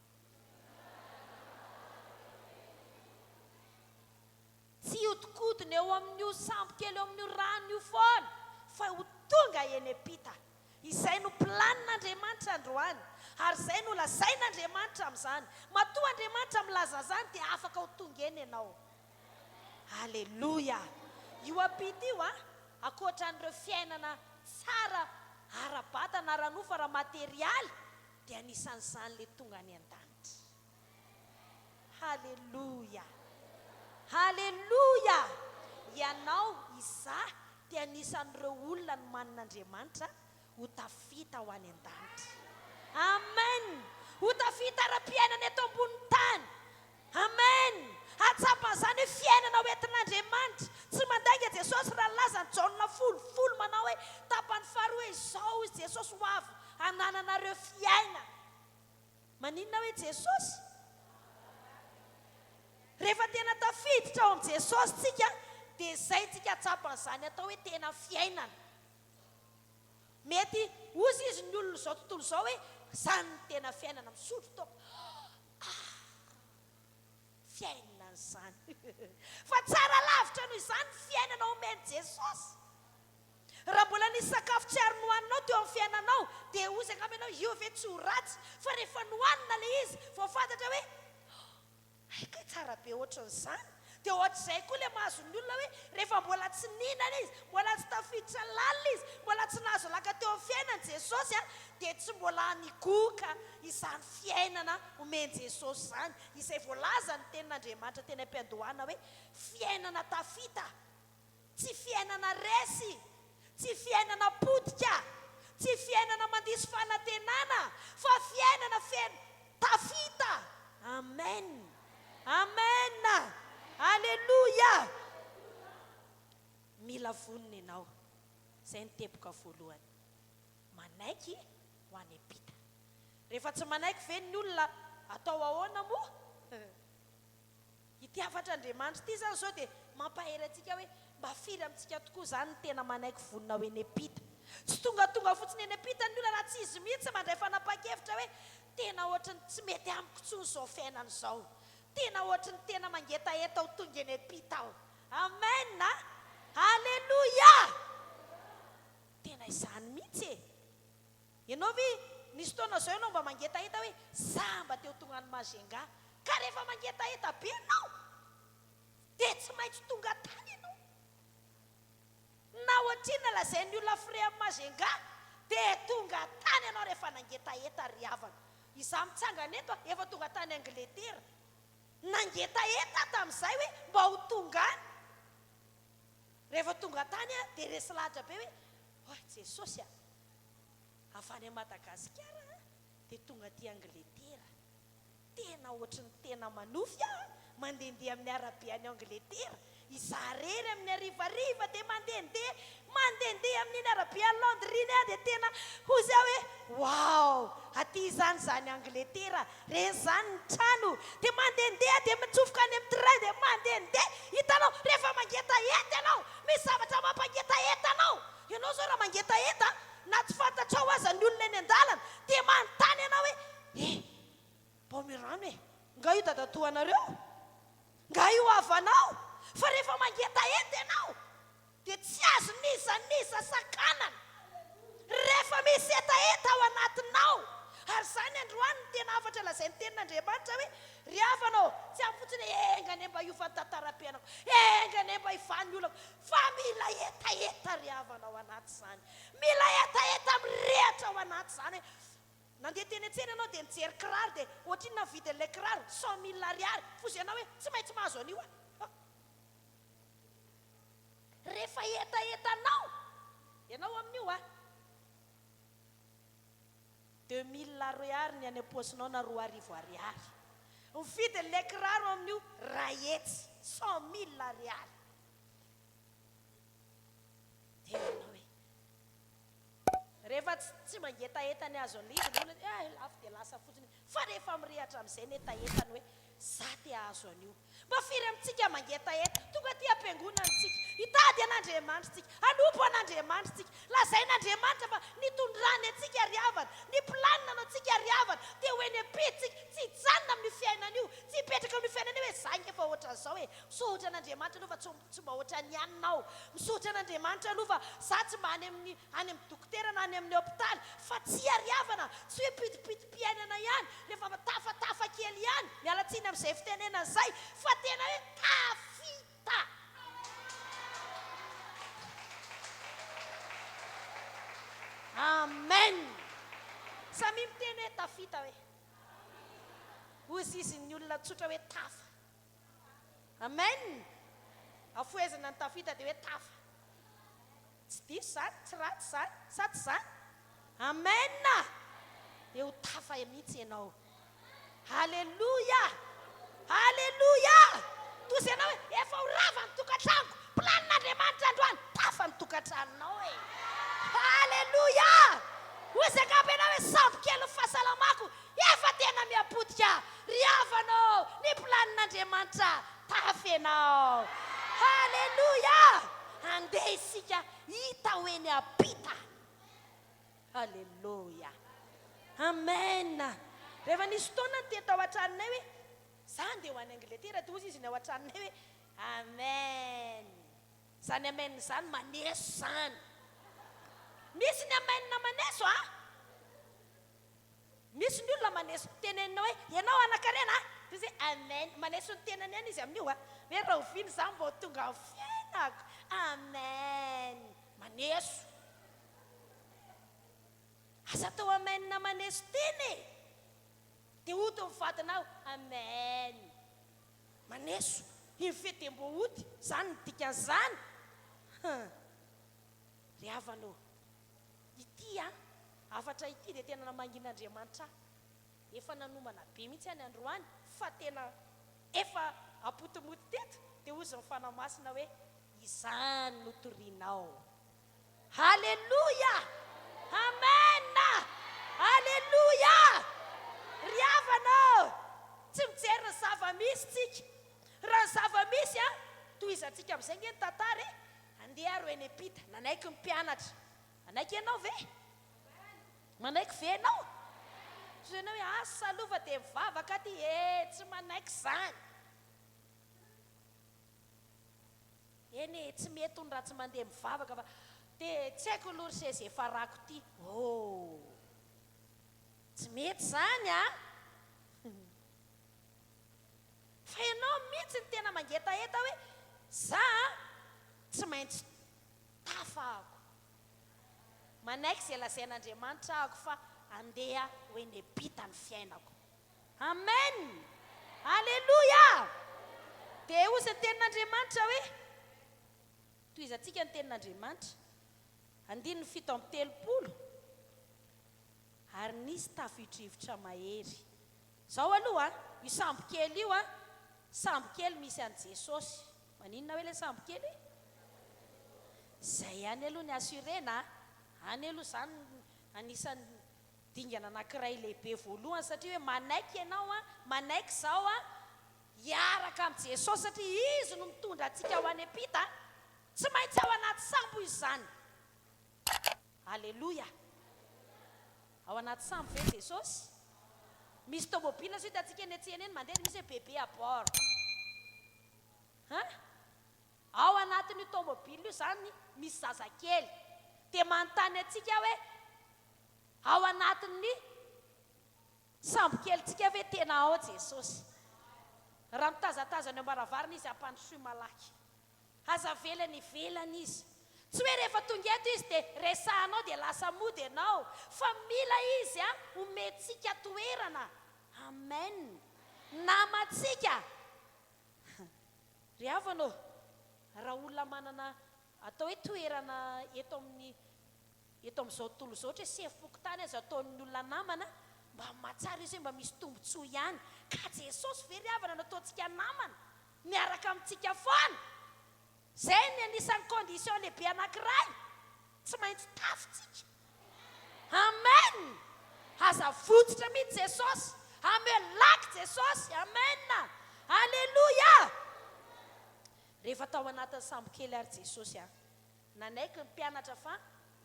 Tsy hodikodina eo amin'io sambo kely eo amin'io rano io foana, fa ho tonga eny ampita. Izay no planin'Andriamanitra androany, ary izay no lazain'Andriamanitra amin'izany. Matoa Andriamanitra milaza izany dia afaka ho tonga eny ianao. Aleluia. Io ampita io ankoatran'ireo fiainana tsara ara-batana ara-nofa raha materialy, dia anisan'izany le tonga any an-danitra. Haleluia. Haleluia. Ianao izaho dia anisan'ireo olona no manin'Andriamanitra ho tafita ho any an-danitra. Amen. Ho tafita ara-piainana eto ambonin'ny tany. Amen. Atsapan'izany hoe fiainana ho entin'Andriamanitra. Tsy mandanga Jesosy raha laza ny Jaona 10 manao hoe tapany faharoa izao izy Jesosy ho avy hanananareo fiaina. Maninona hoe Jesosy? amin'i Jesosy tsika dia izay tsika tsapan'izany atao hoe tena fiainana. Mety ozy izy ny olona izao tontolo izao hoe izany ny tena fiainana misotro taoko. Fiainana izany. Fa tsara lavitra noho izany fiainana omeny Jesosy. Raha mbola nisy sakafo tsy ary nohaninao teo amin'ny fiainanao dia ozy angamba ianao io ve tsy ho ratsy, fa rehefa nohanina ilay izy vao fantatra hoe aika tsara be ohatran'izany. Dia ohatr'izay koa ilay mahazon'ny olona hoe rehefa mbola tsy nihinana izy, mbola tsy tafiditra lalina izy, mbola tsy nahazo laka teo amin'ny fiainany Jesosy dia tsy mbola nigoka izany fiainana omeny Jesosy izany, izay voalaza ny tenin'Andriamanitra teny am-piandohana hoe fiainana tafita, tsy fiainana resy, tsy fiainana potika, tsy fiainana mandisy fanantenana, fa fiainana tafita. Amen. Amen. Aleluia. Mila vonina ianao. Izay ny teboka voalohany. Manaiky ho any am-pita. Rehefa tsy manaiky ve ny olona atao ahoana moa? Ity hafatra Andriamanitra ity zany zao dia mampahery antsika hoe mba firy amintsika tokoa izany ny tena manaiky vonina ho eny am-pita. Tsy tonga fotsiny eny am-pita ny olona raha tsy izy mihitsy mandray fanapa-kevitra hoe tena ohatrany tsy mety amiko intsony izao fiainana izao. Tena ohatrany tena mangetaeta ho tonga eny am-pita aho. Amen. Aleluia. Tena izany mihitsy. Ianao ve nisy fotoana izao ianao mba mangetaeta hoe za mba teo tonga ny Mazenga, ka rehefa mangetaeta be ianao dia tsy maintsy tonga tany ianao. Na ohatrina lazain'ny olona fire amin'ny Mazenga dia tonga tany ianao rehefa nangetaeta ry havana. Izaho mitsangana eto efa tonga tany Angletera. Nangetaeta tamin'izay hoe mba ho tonga any. Rehefa tonga tany dia resy lahatra be hoe Jesosy avy any Madagasikara dia tonga ty Angletera. Tena ohatrany tena manofy mandehandeha amin'ny arabe any Angletera. Izarery amin'ny arivariva dia mandehandeha amin'ny arabe any Londrina dia tena hozy aho hoe wow, aty zany Angletera, reny zany ny trano. Dia mandehandeha dia mitsofoka any amin'ny train dia mandehandeha. Hitanao rehefa mangetaeta ianao, misy zavatra mampangetaeta anao. Ianao zao raha mangetaeta na tsy fantatrao aza ny olona eny an-dalana dia manontany ianao hoe Pomerano nga io dadatoanareo, nga io havanao. Fa rehefa mangetaeta ianao dia tsy azo nisa sakanana rehefa misy etaeta ao anatinao. Ary izany androany ny tena hafatra lazain'ny tenin'Andriamanitra hoe ry havanao tsy amin'ny fotsiny engany mba hiovan'ny tantara-piainako, engany mba hivan'ny olako, fa mila etaeta ry havanao anaty izany, mila etaeta mirehatra ao anaty izany. Nandeha teny an-tsena ianao dia nijery kiraro dia ohatriny navidy an'ilay kiraro 100,000 ariary. Fozy ianao hoe tsy maintsy mahazo an'io rehefa etaetanao ianao amin'io 2,000 ariary ny any am-posinao na 4,000 ariary. Mividy an'ilay kiraro amin'io rahetsy 100,000 ariary. Dia ianao hoe rehefa tsy mangetaeta ny azo an'ilay izy lafo dia lasa fotsiny. Fa rehefa mirehatra amin'izay ny etaetany hoe za te azo an'io. Mba firy amintsika mangetaeta tonga ty am-piangonana tsika, hitady an'Andriamanitra tsika, anompo an'Andriamanitra tsika, lazain'Andriamanitra fa nitondrany antsika ry havana, ny planina antsika ry havana dia ho eny am-pitsika, tsy hijanona amin'ny fiainana io, tsy hipetraka amin'ny fiainana io hoe zangy efa ohatran'izao hoe misotra an'Andriamanitra aloha fa tsy mba ohatran'ny ianonao, misotra an'Andriamanitra aloha fa za tsy mba any amin'ny dokotera na any amin'ny hôpitaly, fa tsy ary havana, tsy hoe pitipiti-piainana ihany, rehefa tafatafa kely ihany, mialatsiny amin'izay fitenenana izay, fa tena hoe tafita. Amen. Samy miteny hoe tafita hoe hozy izy ny olona tsotra hoe tafa. Amen. Afoezana ny tafita dia hoe tafa. Tsy diso zany, tsy ratsy zany, sa tsy zany? Amen. Dia ho tafa mihitsy ianao. Haleluia. Haleluia. Toy izay ianao hoe efa ho rava ny tokantranoko, planin'Andriamanitra androany, tafa ny tokantranonao e. Haleluia. Hozy angamba ianao hoe sambo kely ny fahasalamako efa tena miapotika ry havanao, ny planin'Andriamanitra tafa ianao. Halleluja. Amen. Rehefa nisy fotoana ny teta ao an-tranonay hoe zany dia ho any Angletera toy izy ny ao an-tranonay hoe amen. Zany amen zany maneso zany. Misy ny amen na maneso a? Misy ny olona maneso tenenina hoe ianao anakarena izy amen maneso ny tenany ihany izy amin'io a. Hoe raha oviany zany mbo tonga amin'ny fiainako. Amen. Maneso. Asa tao amen na maneso teny. Dia ody mivatinao. Amen. Maneso. Iny fetem-bo ody. Zany ny dikan'izany. Ry havanao. Ity a. Afatra ity dia tena namangin'Andriamanitra. Efa nanomana be mihitsy any androany. Fa tena efa apotomoty teto. Dia ozy ny fanamasina hoe izany no torianao. Halleluja. Amen. Halleluja. Ry havanao. Tsy mijery ny zava-misy tsika. Raha ny zava-misy a toy izantsika amin'izay nge ny tantara andeha aro eny Epita nanaiky ny mpianatra. Manaiky ianao ve? Manaiky ve ianao? So ianao hoe asa salova dia mivavaka ty tsy manaiky zany. Eny tsy mety ny raha tsy mandeha mivavaka fa dia tsy haiko lory sezay farako ty. Tsy mety zany a. Fa ianao mihitsy ny tena mangetaeta hoe za tsy maintsy tafako. Manaiky izay lazain'Andriamanitra ahako fa andeha ho eny Epita ny fiainako. Amen. Halleluja. Dia ozy ny tenin'Andriamanitra hoe toy izantsika ny tenin'Andriamanitra 7:30 ary nisy tafidrivotra mahery. Zao aloha io sambo kely io a. Sambo kely misy an' Jesosy. Maninona hoe ilay sambo kely? Zay ihany aloha ny assurena. Any aloha zany anisan'ny dingana anankiray lehibe voalohany satria hoe manaiky ianao a, manaiky zao a, hiaraka amin'ny Jesosy satria izy no mitondra antsika ho any Epita. Tsy maintsy ao anaty sambo izy zany. Halleluja. Ao anaty sambo ve Jesosy? Misy tomobila so hitantsika eny an-tsena eny mandeha misy hoe bebe à bord. Ao anatin'io tomobila io zany misy zazakely. Dia manontany antsika hoe ao anatin'ny sambo kelyntsika ve tena ao Jesosy? Raha mitazatazana eo ambaravarana izy ampandrosoy malaky. Aza velany ivelany izy. Tsy hoe rehefa tonga eto izy dia resahanao dia lasa mody ianao. Fa mila izy a omentsika toerana. Amen. Namantsika. Ry havanao. Raha olona manana atao hoe toerana eto amin'izao tontolo izao ohatra hoe sefokotany azy ataon'ny olona namana mba mahatsara izy hoe mba misy tombotsoa ihany. Ka Jesosy very havana nataontsika namana miaraka amintsika foana. Zay ny anisan'ny condition lehibe anankiray. Tsy maintsy tafontsika. Amen. Aza fototra mihitsy Jesosy. Amelaky Jesosy. Amen. Halleluja. Rehefa tao anatin'ny sambo kely ary Jesosy a. Nanaiky ny mpianatra fa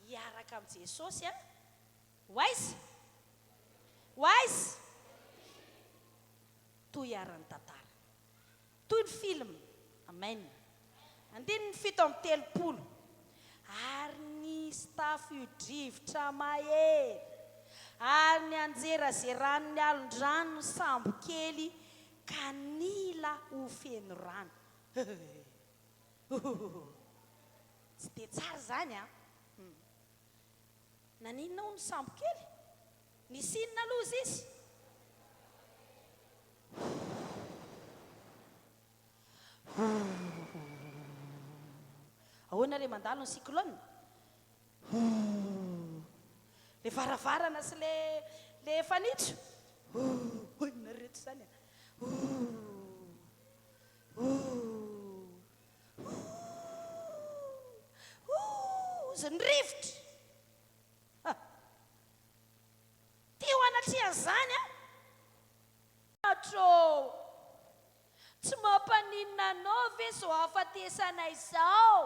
hiaraka amin'ny Jesosy a. Waizy? Waizy? Toy arany tantara. Toy ny film. Amen. 7:30 ary nisy tafio-drivotra mahery ary ny anjerazerany alondrano ny sambo kely ka nila ho feno rano. Tsy dia tsara zany a. Naninona ho ny sambo kely? Nisy inona loza izy? Ahoana ilay mandalo ny cyclone? Le varavarana sy le fanitso. Hoy nareto zany a. Izy ny rivotra. Tia ho anatria zany a. Tsy mampaninona anao ve zao afatesanay izao?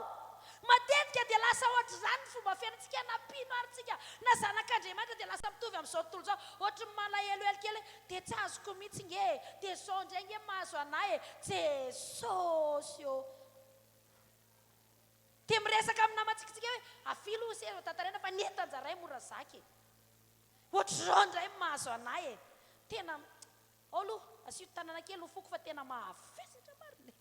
matetika dia lasa ohatra zany fomba fiainantsika napino arytsika na zanak'Andriamanitra dia lasa mitovy amin'izao tontolo zao ohatra ny malahelohelo kely dia tsy azoko mihitsy nge dia zao indray nge mahazo anahy Jesosy eo dia miresaka amin'ny namantsika hoe afilo se tantarena fa nentan-jaray mora zaky ohatra zao indray mahazo anahy tena olo asio tanana kely ho foko fa tena mahafesatra marina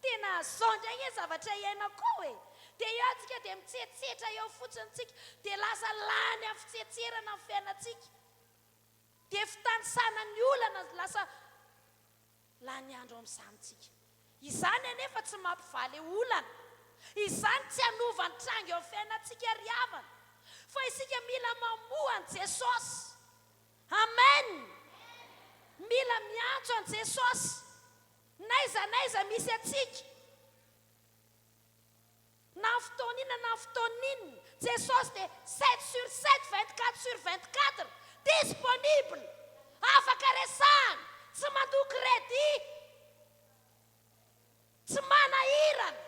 tena zao indray nge zavatra iainako hoe dia eo antsika dia mitsetsetra eo fotsiny tsika dia lasa lany amin'ny fitsetserana amin'ny fiainantsika dia fitanisana ny olana lasa lany andro amin'izany tsika izany anefa tsy mampivaly olana izany tsy hanova ny trango eo amin'ny fiainantsika riavana fa isika mila mamoha an Jesosy amen mila miantso an Jesosy naiza misy atsika na fotoanina na fotoanina Jesosy dia 7/7 24/24 disponible afaka resahana tsy mandoko kredi tsy manahirana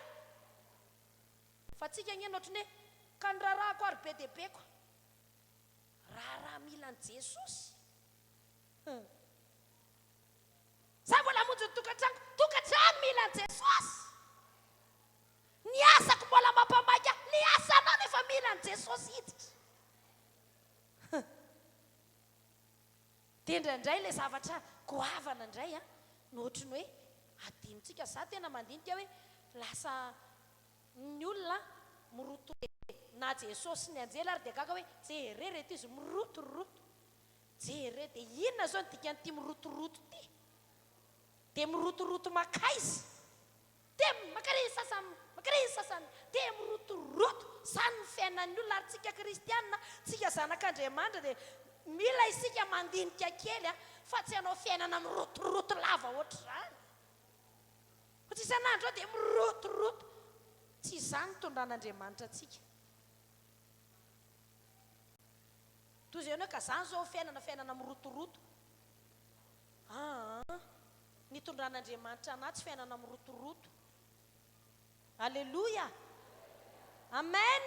fa tsika ngeny ohatrany hoe ka ny raharaha ko ary be dia be ko raha mila an Jesosy za mbola monjy ny tokantrano mila an Jesosy ny asako mbola mampamaika ny asanao nefa mila an Jesosy hiditra dia indraindray ilay zavatra goavana indray a no ohatrany hoe adinontsika za tena mandinika hoe lasa ny olona miroto na Jesosy ny anjely ary dia gaga hoe jere reto izy mirotoroto jere dia inona zao ny dikan'ity mirotoroto ty dia mirotoroto makaizy dia makary sasany dia mirotoroto zany ny fiainan'ny olona ary tsika kristianina tsika zanak'Andriamanitra dia mila isika mandinika kely fa tsy hanao fiainana mirotoroto lava ohatra zany fa tsy isan'andro dia mirotoroto tsy izany tondran'Andriamanitra atsika toy izay hoe ka zany zao fiainana mirotoroto ny tondran'Andriamanitra anahy tsy fiainana mirotoroto alleluia amen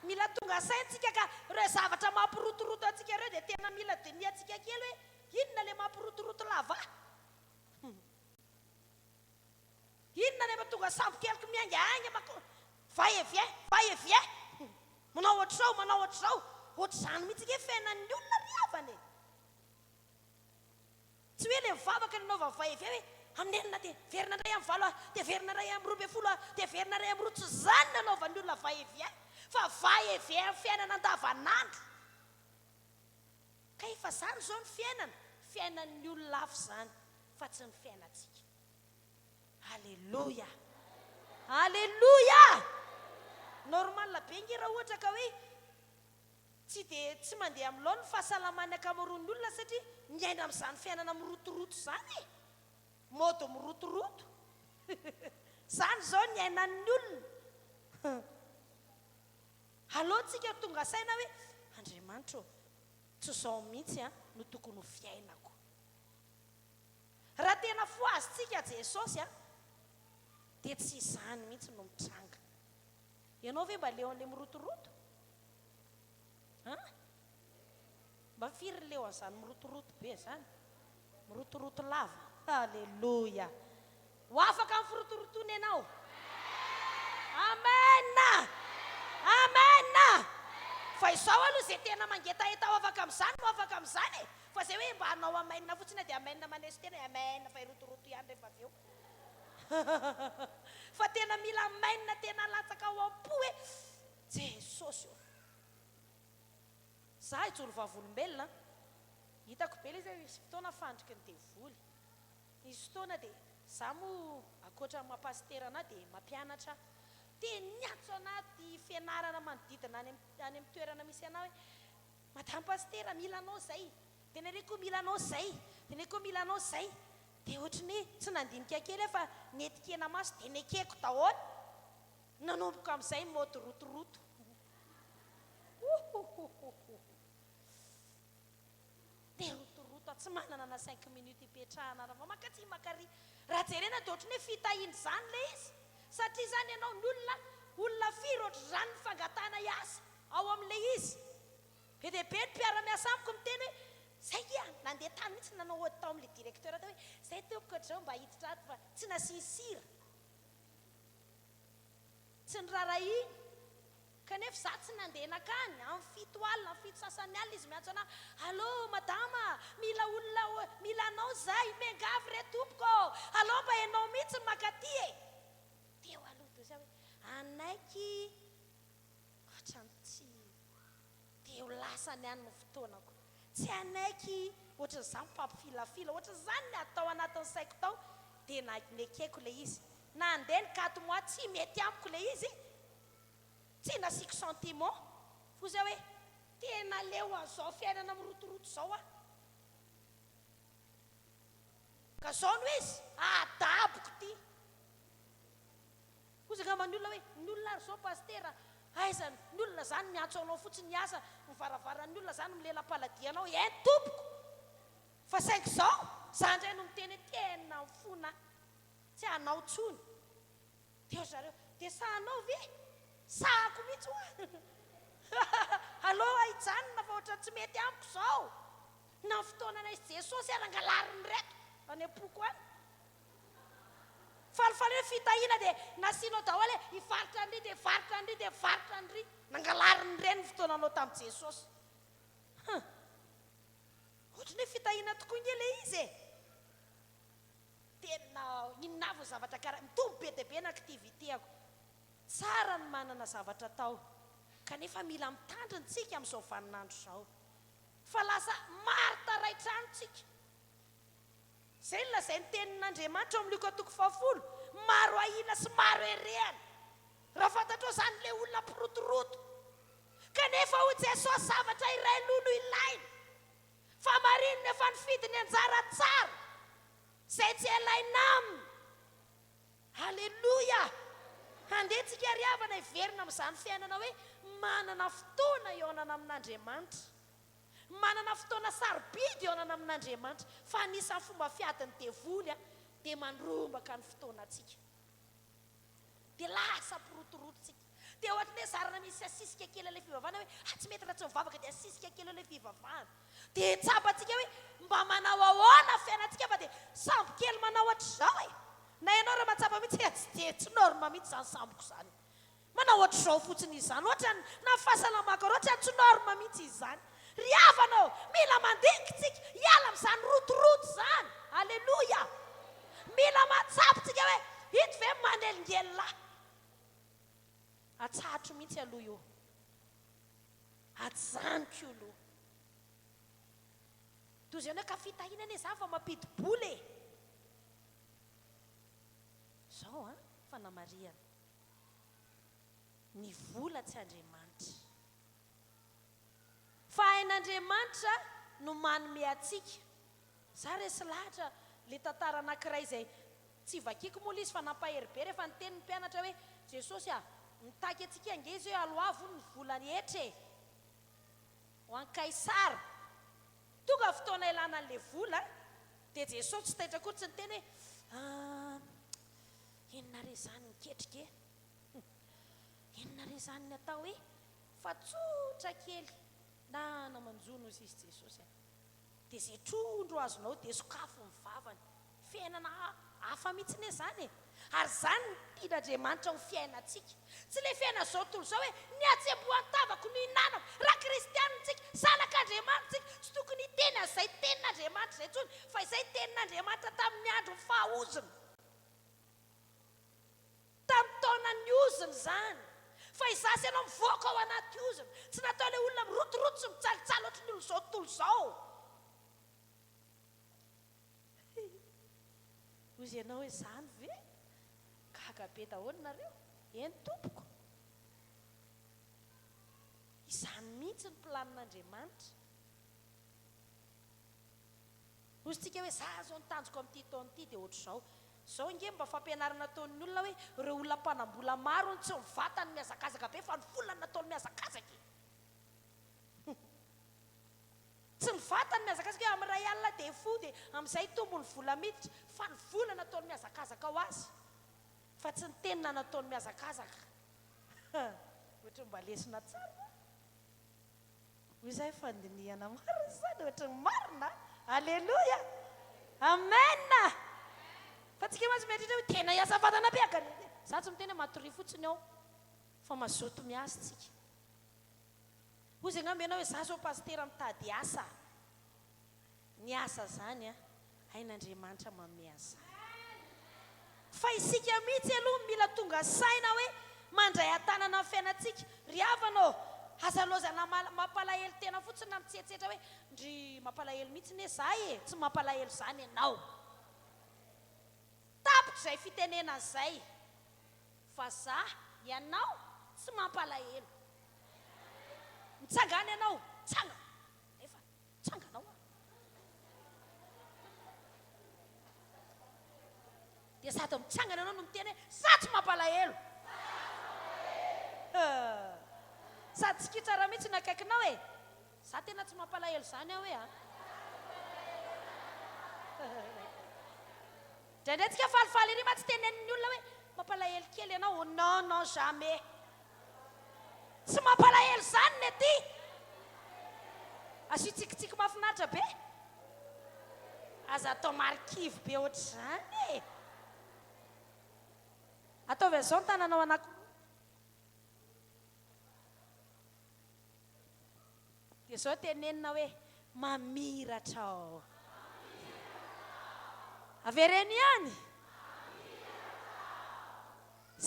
mila tonga saintsika ka ireo zavatra mampirotoroto atsika ireo dia tena mila denia atsika kely hoe inona le mampirotoroto lava inona le mahatonga sambo keliko miangaanga vaevie manao ohatr'izao ohatra zany mihitsy nge fiainan'ny olona riavana tsy hoe le mivavaka ny naova vaevie hoe aminenina dia verina ray amin'ny valo dia verina ray amin'ny 12 dia verina ray amin'ny 2 tsy zany nanaovan'ny olona vaevie fa vaevie amin'ny fiainana andavanandro ka efa zany zao ny fiainan'ny olona hafa zany fa tsy ny fiainantsika alleluia alleluia normal be nge raha ohatra ka hoe tsy mandeha amin'ny laona ny fahasalamany akamaroan'ny olona satria miaina amin'izany fiainana mirotoroto zany modo mirotoroto zany zao ny ainan'ny olona alohantsika tonga saina hoe Andriamanitra tsy zao mihitsy no tokony ho fiainako raha tena foazitsika Jesosy dia tsy izany mihitsy no mitranga ianao ve mba leo an'ilay mirotoroto mba firy leo an'izany mirotoroto be zany mirotoroto lava alleluia ho afaka amin'ny firotorotony ianao amen fa izao aloha izay tena mangetaheta ho afaka amin'izany no afaka amin'izany fa izay hoe mba hanao amainina fotsiny dia amainina manesy tena amainina fa irotoroto ihany rehefa avy eo fa tena mila amainina tena latsaka ao am-po hoe Jesosy eo za ijoro vavolombelona hitako be ilay zay isy fotoana fandriky ny devoly isy fotoana dia za moa akoatra mampastera anahy dia mampianatra dia niatso anaty fianarana manodidina any amin'ny toerana misy anao hoe madame pastera mila anao zay dia nareko mila anao zay dia nareko mila anao zay dia ohatrany hoe tsy nandinika kely fa netikena maso dia nekeko daholo nanomboka amin'izay mody rotoroto dia rotoroto tsy manana na 5 minutes ipetrahana raha makatsy makary raha jerena dia ohatrany hoe fitahiana izany le izy satria zany ianao olona firy ohatry zany ny fangatana iasa ao amin'ilay izy be dia be ny mpiara-miasa amiko miteny hoe zay ia nandeha tany mihitsy nanao ohatra tao amin'ilay directeur tao hoe zay tompoko ohatr'izao mba hiditra ato fa tsy nasinsira tsy ny rara iny kanefa za tsy nandeha nakany amin'ny fito alina amin'ny fito sasany alina izy miantso anahy allô madama mila anao zay mengavy re tompoko allô mba ianao mihitsy ny makaty e teo aloha doza hoe anaiky ohatrany tsy teo lasany any no fotoanako tsy anaiky ohatran'izany mpampifilafila ohatran'izany ny atao anatin'ny saiko tao dia nekeko le izy nandeha ny kato moi tsy mety amiko le izy tsy nasiako sentiment fo zay hoe tena leo an'izao fiainana mirotoroto zao a ka zao no izy adaboko ty koza ngamba ny olona hoe ny olona ary zao pastera aizany ny olona zany miantso anao fotsiny niasa mivaravaran'ny olona zany milela-paladianao tompoko fa saingy zao za ndray no miteny tena mifona tsy anao tsony teo zareo dia sahanao ve sahako mihitsy hoa allô aijanona fa ohatra tsy mety amiko zao na fotoanana izy jesosy arangalariny reto any apoko any falifaly hoe fitahina dia nasinao daholo hoe hivaritra an'ry dia varitra an'ry dia varitra an'ry nangalariny reny ny fotoananao tamin'i jesosy ohatrany hoe fitahina tokoa nge le izy e tena inonavy zavatra karaha mitombo be dia be ny activité-ako tsara ny manana zavatra tao kanefa mila mitandrintsika amin'izao vaninandro zao fa lasa marita raitranotsika zay lazay ny tenin'Andriamanitra amin'ny Luka 10 maro ahina sy maro erehana raha fantatrao zany le olona mpirotoroto kanefa ho Jesosy zavatra iray lolo ilaina fa marinina efa nifidiny anjara tsara zay tsy alaina aminy halleloja andehantsika ariavana hiverina amin'izany fiainana hoe manana fotoana ionana amin'Andriamanitra manana fotoana sarobidy ionana amin'Andriamanitra fa anisan'ny fomba fiadiny devoly dia mandrombaka ny fotoanantsika dia lasa pirotorototsika dia ohatra hoe zarana misy asisika kely ilay fivavahana hoe tsy mety raha tsy mivavaka dia asisika kely ilay fivavahana dia tsapantsika hoe mba manao ahoana fiainantsika fa dia sambo kely manao ohatr'izao e na ianao raha matsapa mihitsy tsy norma mihitsy zany samboko zany manao ohatr'izao fotsiny izany ohatra na fahasalamako ohatra tsy norma mihitsy izany ry havanao mila mandingitsika hiala amin'izany rotoroto zany alleloja mila matsapitsika hoe hito ve manelingelinahy atsahatra mihitsy aloha io atsaniko aloha toy izany hoe ka fitahinana izany fa mampidi-bola e zao fanamariana ny vola tsy Andriamanitra fa hain'Andriamanitra no manome atsika za resy lahatra le tantara anankiray izay tsy vakiako moa izy fa nampaheribe rehefa niteny ny mpianatra hoe Jesosy nitaky atsika ange izy hoe aloavo ny volany etra ho an Kaisara tonga fotoana ilana an'le vola dia Jesosy tsy taitra koa tsy niteny hoe inona re zany niketrika inona re zany ny atao hoe fa tsotra kely na namanjono izy Jesosy dia zay trondro azonao dia sokafo mivavany fiainana hafa mihitsy zany ary zany tian'Andriamanitra ho fiainantsika tsy le fiaina zao tontolo zao hoe ny atseboan-tavako no hinanako raha kristianitsika zanak'Andriamanitra tsy tokony hiteny an'izay tenin'Andriamanitra zay tsony fa izay tenin'Andriamanitra tamin'ny andro fahoziny tamin'ny taonany oziny zany fa izasy ianao mivoaka ao anaty oziny tsy natao le olona mirotoroto sy mitsalitsala ohatry ny olona zao tontolo zao ozy ianao hoe zany ve gaga be daholo nareo eny tompoko izany mihitsy ny planin'Andriamanitra ozy tsika hoe za zao nitanjoko amin'ity taon'ity dia ohatr'izao zao nge mba fampianarana ataon'ny olona hoe ireo olona mpanambola maro tsy mivantany miazakazaka be fa ny volany nataony miazakazaka tsy mivantany miazakazaka hoe amin'ny ray alina dia fo dia amin'izay tombony vola miditra fa ny volana nataony miazakazaka ho azy fa tsy ny tenina nataony miazakazaka ohatra mba lesona tsara hoy izay fandinihana marina zany ohatra ny marina alleloia amen fa tsika mantsy mieritritra hoe tena hiasavatana beakany za tsy miteny matory fotsiny ao fa mazoto miasa tsika hoy zay ngamby ianao hoe za zao pastera mitady asa ny asa zany hain'Andriamanitra manome azy fa isika mihitsy aloha mila tonga saina hoe mandray atanana amin'ny fiainantsika ry havanao azalozana mampalahelo tena fotsiny na mitsetsetra hoe ndry mampalahelo mihitsy ne zay tsy mampalahelo zany ianao tapitra izay fitenena zay fa za ianao tsy mampalahelo mitsangana ianao tsanga efa tsanganao dia sady mitsangana ianao no miteny hoe za tsy mampalahelo sady tsika tsara mihitsy nakaikinao hoe za tena tsy mampalahelo zany aho hoe ndraindray tsika falifaly iry ma tsy tenenin'ny olona hoe mampalahelo kely ianao non non jamais tsy mampalahelo zany ny aty azo tsikitsiky mahafinaritra be aza atao marikivy be ohatra zany ataovy an'izao ny tananao anako dia zao tenenina hoe mamiratra ao avereny ihany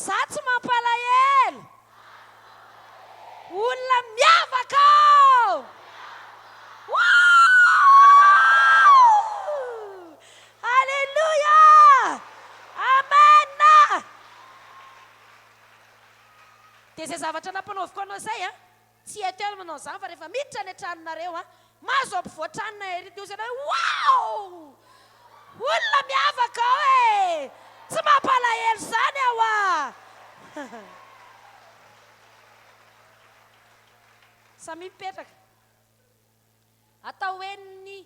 za tsy mampalahelo olona miavaka ao alleluia amen dia zay zavatra nampanaoviko anao zay tsy eto ihany manao zany fa rehefa miditra ny antranonareo mazo ampivoatranona ery dia ozana hoe wow olona miavaka ao tsy mampalahelo zany ao samy mipetraka atao eniny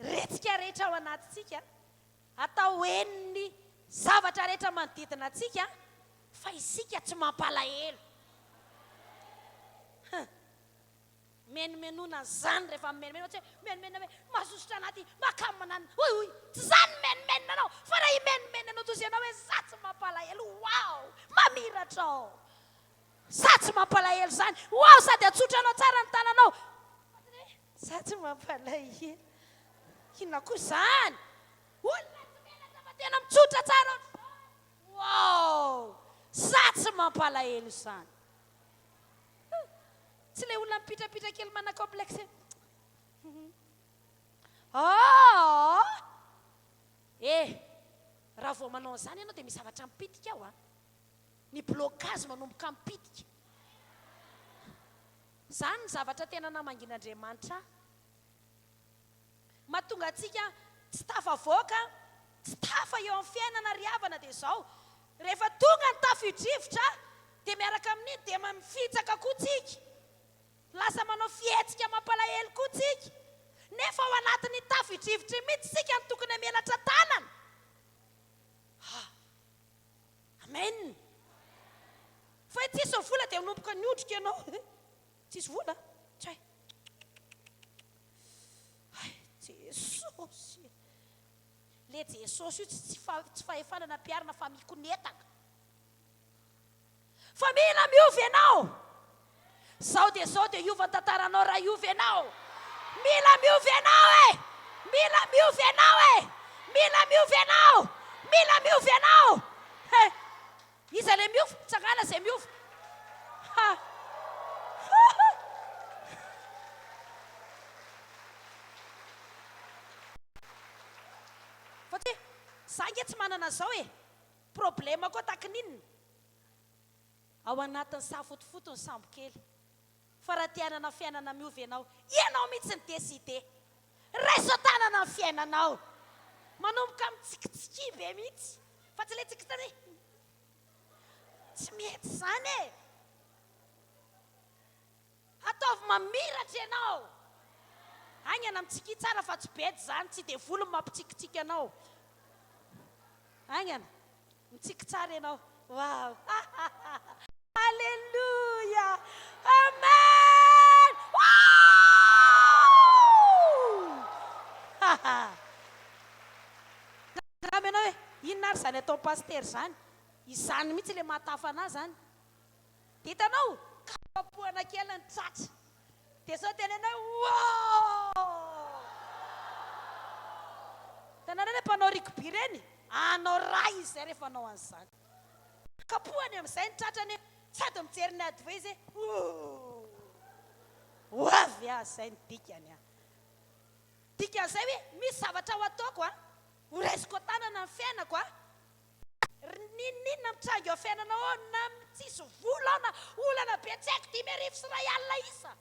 retsika rehetra ao anatintsika atao eniny zavatra rehetra manodidina atsika fa isika tsy mampalahelo menomenona zany rehefa menomena tsy hoe menomenona hoe mazosotra anaty makamanany oy tsy zany menomenona anao fa raha imenomenona anao tozy ianao hoe za tsy mampalahelo wow mamiratra ao za tsy mampalahelo zany wow sady atsotra anao tsara ny tananao za tsy mampalahelo inona koa zany olona tsy menatra fa tena mitsotra tsara wow za tsy mampalahelo zany tsy ilay olona mipitrapitra kely mana-complexe raha vao manao an'izany ianao dia misy zavatra mipitika ao ny blocage manomboka mipitika zany ny zavatra tena namangin'Andriamanitra mahatonga antsika tsy tafavoaka tsy tafa eo amin'ny fiainana ry havana dia zao rehefa tonga ny tafidrivotra dia miaraka amin'iny dia mifitsaka koa tsika lasa manao fihetsika mampalahelo koa tsika nefa ao anatin'ny tafidrivotra mihitsy tsika ny tokony hamelatra tanana amen fa tsisy ny vola dia minomboka ny odrika ianao tsisy vola tsy hay jesosy le jesosy io tsy fahefanana mpiarina fa mikonetaka fa mila miovy ianao zao dia iova ny tantaranao raha iovy ianao mila miovy ianao mila miovy ianao mila miovy ianao mila miovy ianao iza le miovy tsangana zay miovy fa tsy za nge tsy manana zao problema koa takininona ao anatin'ny safotofotony sambo kely fa raha tianana fiainana miovy ianao ianao mihitsy ny deside raiso tanana ny fiainanao manomboka mitsikitsiky be mihitsy fa tsy le tsikitany tsy mety zany ataovy mamiratra ianao agny ana mitsiki tsara fa tsy bedy zany tsy dia volo mampitsikitsiky ianao agny ana mitsiky tsara ianao. Wow. Alléluia. Amen. Raha menao hoe inona ary zany atao paster zany? Izany mihitsy le mahatafa anazy zany. Dia hitanao kapapohana kely ny tratra. Dia sao tenenao wow! Tanana hoe mpanao rugby reny, anao raha izy zay rehefa anao an'izany. Kapohany amin'izay ny tratrany, sady mijery ny ady ve izy hoavy zay ny dikany. Dikan'izay hoe misy zavatra ho ataoko ho raisiko tanana ny fiainako ninona mitrango eo fiainanao na tsisy vola na olana be tsy haiko 10,000 sy 1,000 isa.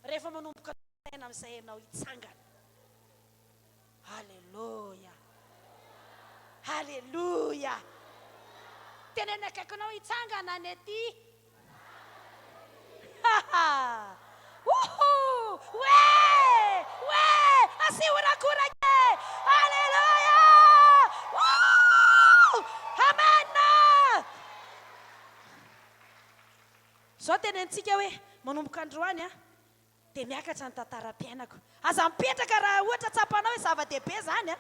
Rehefa manomboka aina amin'izay ianao hitsangana. Halleluja. Halleluja. Teneny akaikinao hitsangana any aty. Asiona korake. Halleluja. Amen. Zao tenentsika hoe manomboka androany dia miakatra ny tantaram-piainako. Aza mipetraka raha ohatra tsapanao hoe zava-dehibe zany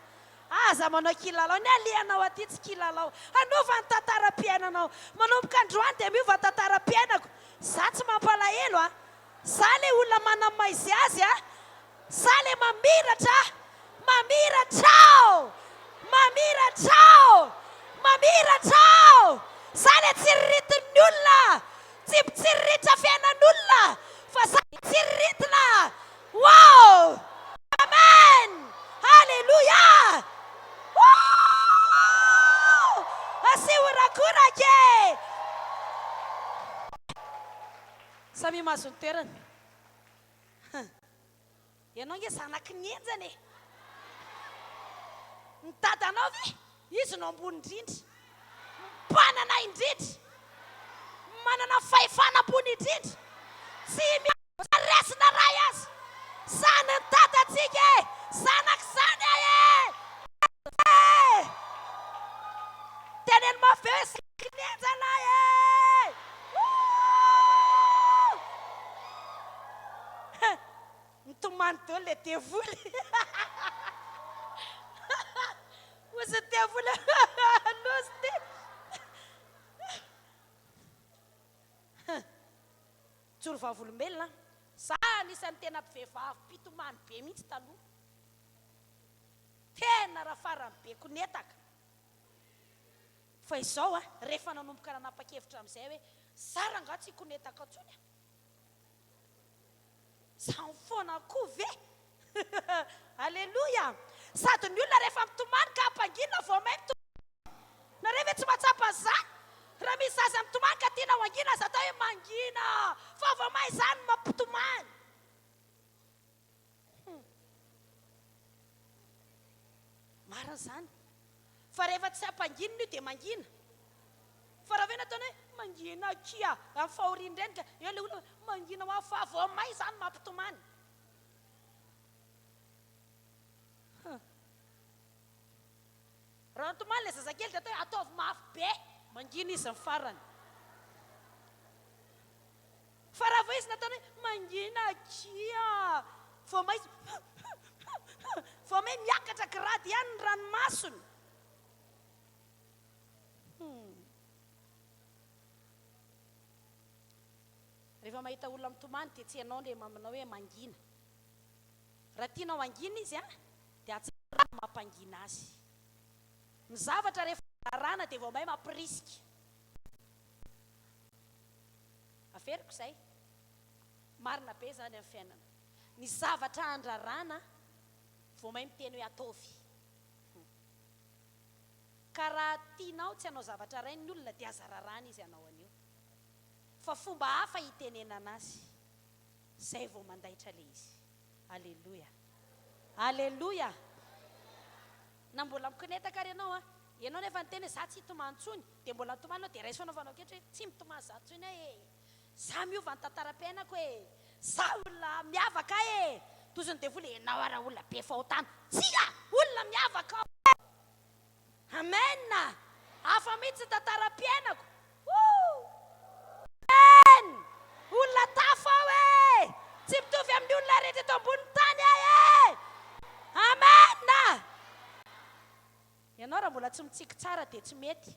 aza manao kilalao ny alianao aty tsy kilalao. Anova ny tantaram-piainanao. Manomboka androany dia miova ny tantaram-piainako. Za tsy mampalahelo za le olona manamaizy azy za le mamiratra za le tsiriritin'ny olona tsy mitsiriritra fiainan'olona fa za tsiriritina. Wow. Amen. Halleluja. Asihorakorake. Samy mahazo ny toerany. Ianao nge zanaky ny enjany. Ny dadanao ve izy no ambony indrindra, mpanana indrindra, manana fahefana ambony indrindra, tsy miresina ray azy. Zany ny dadantsika zanaky zany teneny mafy hoe zanaky ny enjana Tomany teo le devoly. Ozy devoly lozy ty. Tsoro vavolombelona. Za anisan'ny tena mpivehivavy mpitomany be mihitsy taloha. Tena raha farany be konetaka. Fa izao rehefa nanomboka nanapa-kevitra amin'izay hoe sara nga tsy konetaka ntsony. Zany foana koa ve? Halleluja. Sady ny olona rehefa mitomany ka hampangina vao mahay mitomany. Na rehefa tsy mahatsapa zany. Raha misy zaza mitomany ka tiana ho angina aza atao hoe mangina. Fa vao mahay zany mampitomany. Marina zany. Fa rehefa tsy hampanginina io dia mangina. Fa raha ve nataony hoe mangina kia amin'ny fahoriana ireny ka eo le olona mangina ho afa vao may zany mampitomany. Raha nitomany le zazakely dia atao hoe ataovy mafy be, mangina izy ny farany. Fa raha vao izy nataony hoe mangina kia vao may vao may miakatra grady ihany ny ranomasony. Rehefa mahita olona mitomany dia tsy ianao le mamanao hoe mangina. Raha tianao angina izy dia atsara mampangina azy. Ny zavatra rehefa rarana dia vao may mampirisika. Averiko izay. Marina be zany amin'ny fiainana. Ny zavatra andrarana vao may miteny hoe ataovy. Ka raha tianao tsy hanao zavatra ray ny olona dia aza rarana izy hanao an'io. Fa fomba hafa hitenenana azy. Zay vao mandaitra le izy. Halleluja. Halleluja. Na mbola mikonetaka ary ianao ianao nefa niteny za tsy hitomany intsony dia mbola nitomanao dia raisy fanaovanao ketra hoe tsy mitomany za intsony za miova ny tantaram-piainako za olona miavaka tozony devoly ianao ara olona be fahotana. Tsia olona miavaka Amen. Hafa mihitsy tantara-piainako. Amen. Olona tafa hoe tsy mitovy amin'ny olona rehetra eto ambony tany ahy e. Amen. Ianao raha mbola tsy mitsiky tsara dia tsy mety.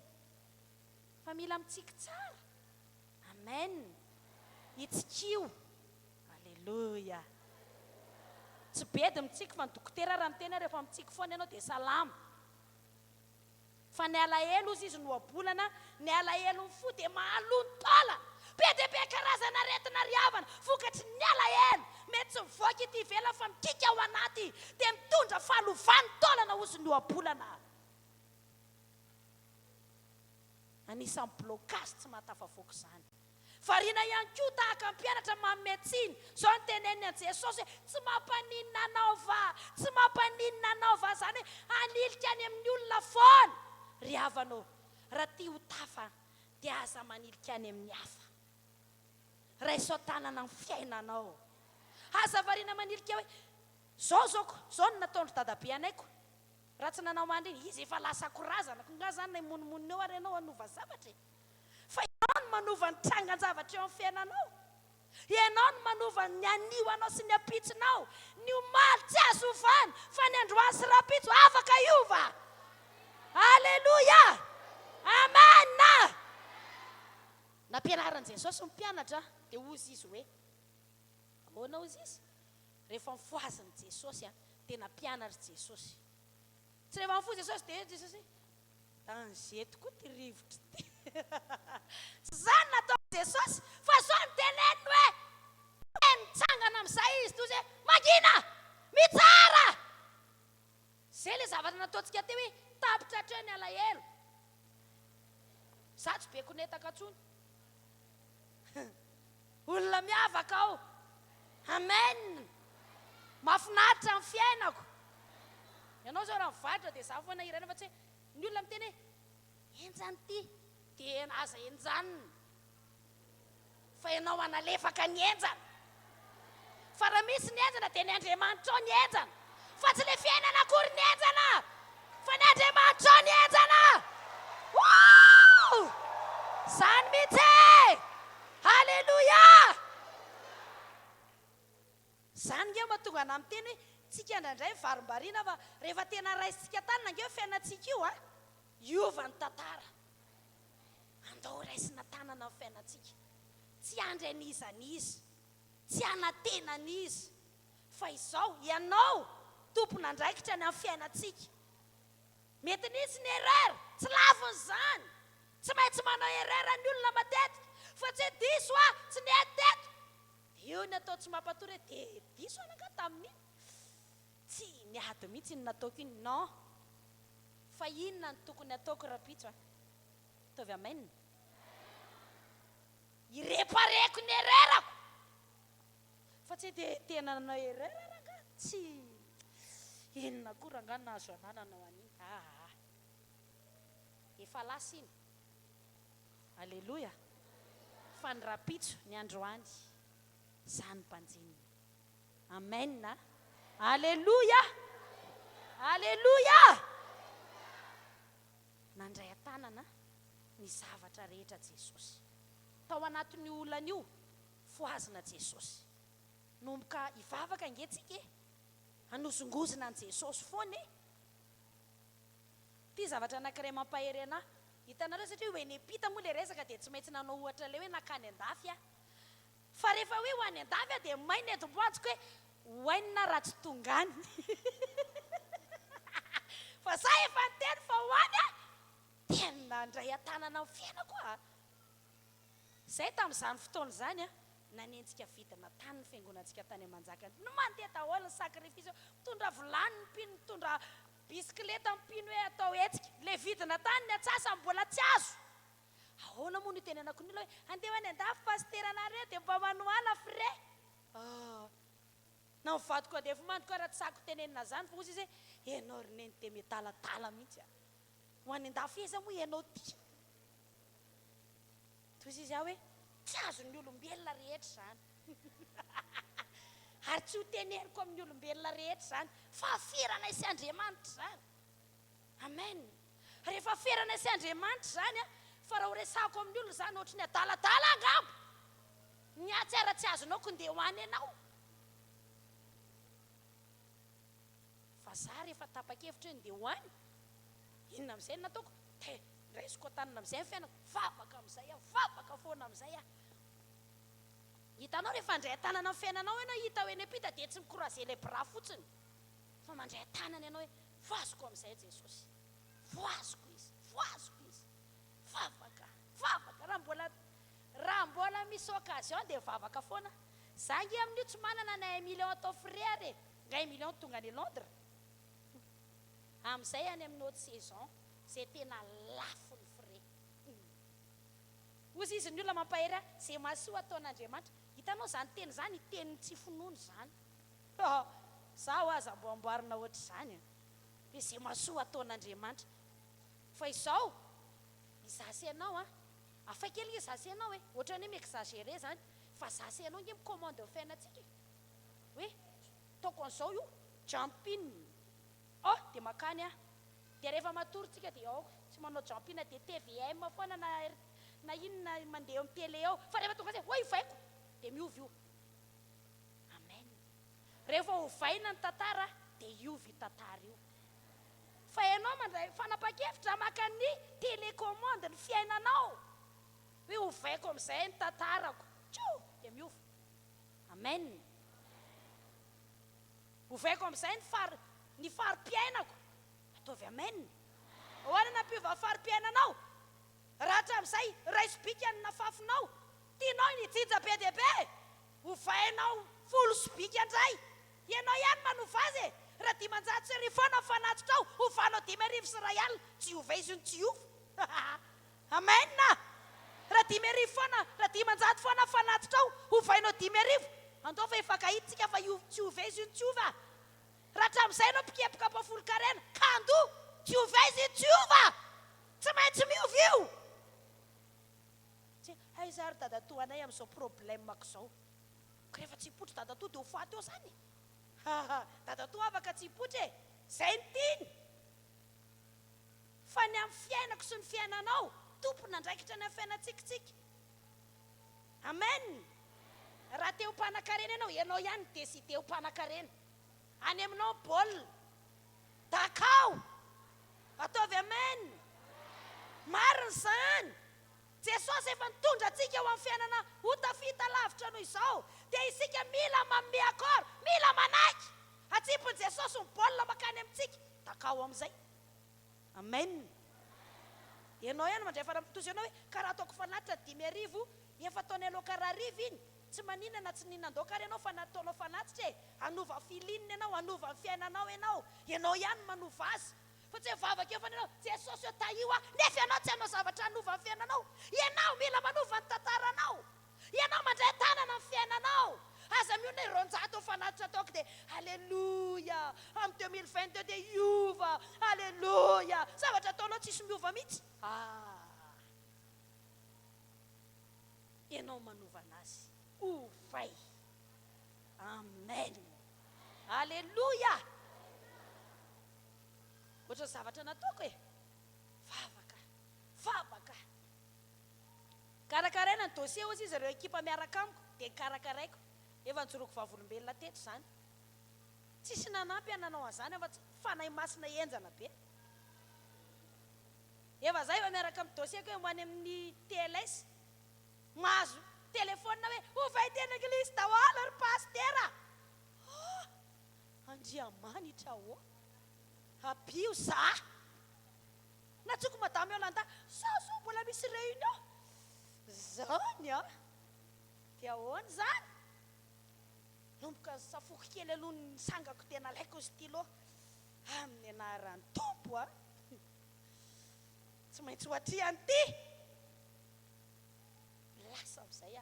Fa mila mitsiky tsara. Amen. Itsikio. Alleluia. Tsy bedy mitsiky fa ny dokotera raha miteny rehefa mitsiky foana ianao dia salama. Fa ny alahelo izy no abolana, ny alahelo ny fo dia mahalony taolana. Be dia be karazana aretina riavana, vokatry ny alahelo. Mety tsy mivoaka ity ivelany fa mikika ao anaty dia mitondra fahalovany taolana ozy no abolana. Anisan'ny blocage tsy mahatafavoaka izany. Variana ihany koa tahaka ny mpianatra mametsiny. Zao ny teneniny an' Jesosy hoe tsy mampaninona anao va, tsy mampaninona anao va, zany hoe anilika any amin'ny olona foana. Ry havanao, raha tia ho tafa dia aza manilika any amin'ny hafa. Raisao tanana ny fiainanao. Aza variana manilika hoe zao no nataondry dadabe anaiko. Raha tsy nanao mandry izy efa lasa korazana. Nga zany na monimony eo ary ianao hanova zavatra. Fa ianao no manova ny trangan-javatra eo amin'ny fiainanao. Ianao no manova ny anio anao sy ny apitsinao. Ny omaly tsy azo ovany fa ny androany sy rapitso afaka iova. Alleluia. Amen. Nampianaran'i Jesosy ny mpianatra dia ozy izy hoe ahoana ozy izy? Rehefa mifoazin'i Jesosy dia nampianatra Jesosy. Tsy rehefa mifoha Jesosy dia Jesosy danger tokoa ty rivotra ty. Tsy zany natao Jesosy fa zao ny teneniny hoe mitsangana amin'izay izy toy izay magina mitsara. Zay ilay zavatra nataontsika teo hoe tapitra hatreo ny alahelo. Za tsy be konetaka tsony. Olona miavaka ao. Amen. Mahafinaritra amin'ny fiainako. Ianao zao raha mivadra dia za foana irena fa tsy hoe ny olona miteny hoe enjany ity dia aza enjaniny. Fa ianao analefaka ny enjana. Fa raha misy ny enjana dia ny Andriamanitra ao ny enjana. Fa tsy ilay fiainana akory ny enjana, fa ny Andriamanitra ao ny enjana. Zany mihitsy. Halleluja. Zany nge mahatonga ana miteny hoe tsika indraindray varim-bariana fa rehefa tena raisitsika tany nange fiainantsika io iova ny tantara. Andao raisina tanana amin'ny fiainantsika. Tsy andrenizan'izy, tsy anatenan'izy, fa izao ianao tompona andraikitra ny amin'ny fiainantsika. Mety nisy ny erreur, tsy lavin'izany. Tsy maintsy manao erreur ny olona matetika, fa tsy diso tsy neteto. Io ny atao tsy mampatory dia diso anaka tamin'iny. Tsy niady mihitsy ny nataoko iny. Non. Fa inona ny tokony ataoko rapitso Tovy amen. Irepareko ny erreur-ako. Fa tsy dia tena nanao erreur raka. Tsy inona koa raha ngana nahazo anana ho an'iny. Efa lasa iny. Alleluia. Fa ny rapitso ny androany zany mpanjinina. Amen. Alleluia. Alleluia. Nandray tanana ny zavatra rehetra Jesosy. Tao anatin'ny olana io foazina Jesosy. Nomboka ivavaka angetsika anozongozina an Jesosy foana. Ty zavatra anankiray mampahery anahy. Hitanareo satria hoe ny pita moa le resaka dia tsy maintsy nanao ohatra le hoe nakany an-dafy fa rehefa hoe ho any an-dafy dia maina edim-boantsika hoe hoanina raha tsy tongany. Fa za efa nteny fa hoany tena ndray atanana amin'ny fiainako Zay tamin'izany fotoana izany nanentsika vidina tany ny fiangonantsika tany Manjakany. No mandeha daholo ny sakrifisy, mitondra vilany ny mpino, mitondra bisikleta ny mpino hoe atao hetsika. Le vidina tany ny atsasa mbola tsy azo. Ahoana moa no tenenako ny hoe andeha any an-dafy pasteranareo dia mba manoana frais. Na mivadiko andeha fomandiko raha tsy sako tenenina zany fa ozy izy hoe ianao roneny dia metalatala mihitsy. Ho any an-dafy izy moa ianao tia. Toy izy hoe tsy azon'ny olombelona rehetra zany. Ary tsy ho teneniko amin'ny olombelona rehetra zany fa afirana isy Andriamanitra zany. Amen. rehefa ferana sy Andriamanitra zany a fa raha horesahako amin'ny olona zany ohatry ny adaladala angamba ny atsara tsy azonao kondeha hoany ianao fa za rehefa tapa-kevitra hoe ndeha hoany inona amin'izay no nataoko raisiko tanana amin'izay ny fiainako vavaka amin'izay vavaka foana amin'izay hitanao rehefa andray tanana amin'ny fiainanao ianao hita hoe nepita dia tsy mikroaze le bras fotsiny fa mandray tanana ianao hoe voazoko amin'izay Jesosy voazoko izy vavaka raha mbola misy occasion dia vavaka foana zangy amin'io tsy manana na 1 million atao frère nga 1 million tonga any Londres amin'izay any amin'ny autre saison zay tena lafo ny frais ozy izy ny olona mampahery zay mahasoa ataon'Andriamanitra hitanao zany teny zany teniny tsy finono zany zaho aza mbo amboarina ohatry zany hoe zay mahasoa ataon'Andriamanitra fa izao izasy ianao afa kely izasy ianao ohatra ny mi-exagéré zany fa zasy ianao nge mikommande fiainatsika hoe taoko an'izao io jumpin dia makany dia rehefa matoritsika dia tsy manao jumpin dia TVM foana na inona mandeha amin'ny télé ao fa rehefa tonga zay hoy vaiko dia miovy io amen rehefa hovaina ny tantara dia iovy tantara io fa ianao mandray fanapa-kevitra maka ny télécommande ny fiainanao hoe hovaiko amin'izay ny tantarako dia miovy amen hovaiko amin'izay ny fari-piainako ataovy amen oanana mpiova fari-piainanao rahatra amin'izay raisibika ny nafafinao tianao nijija be dia be hovainao 10 sobika andray ianao ihany manova azy raha 500 foana fanatitra ao hovanao 5,000 sy ray alina tsy ova izy ny tsy ova amen raha 5,000 foana raha 500 foana fanatitra ao hovainao 5,000 andao fa efakahitsika fa tsy ova izy ny tsy ova raha hatramin'izay anao mpikepoka apafolo karena kando tsy ova izy ny tsy ova tsy maintsy miova io hay zary dadatoa anay amin'izao problemako zao ka rehefa tsy hipotry dadatoa dia ho faty eo zany dadatoa afaka tsy hipotry zay ny tiany fa ny amin'ny fiainako sy ny fiainanao tompona andraikitra ny amin'ny fiainantsikatsika amen raha te ho mpanan-karena ianao ihany décidé ho mpanan-karena any aminao baolina dakao ataovy amen marina zany Jesosy efa nitondra antsika eo amin'ny fiainana ho tafita lavitra noho izao dia isika mila manome accord mila manaiky atsipony Jesosy ny baolina makany amintsika dakao amin'izay amen ianao ihany mandray fara-pitozy ianao hoe karaha ataoko fanatitra 10,000 efa ataony aloha karaha 10,000 iny tsy maninana tsy ninan-doakary ianao fa nataonao fanatitra anova filinina ianao anova ny fiainanao ianao ihany manova azy fa tsy vavaka eo fa ianao Jesosy eo taio nefa ianao tsy hanao zavatra hanova ny fiainanao ianao mila manova ny tantaranao ianao mandray tanana ny fiainanao aza miona ironjato fanatitra ataoko dia alleluia amin'ny 2022 dia iova alleluia zavatra ataonao tsisy miova mihitsy ianao manova anazy ovay amen alleluia ohatra zavatra nataoko vavaka karakaraina ny dossier ozy izy ireo ekipa miaraka amiko dia karakaraiko efa nijoroko vavolombelona teto zany tsisy nanampy ananao an'izany fa fanay masina enjana be efa zay efa miaraka amin'ny dossier ko moany amin'ny TLS mahazo telefona hoe ovay tena eglizy dahoala ry pastera andriamanitra abio za natsoko madame Yolanda saso mbola misy réunion zany dia ahoana zany nomboka safoky kely aloha ny sangako tena laiko ny stylo amin'ny anaran'ny tompo tsy maintsy hoatriany ty lasa amin'izay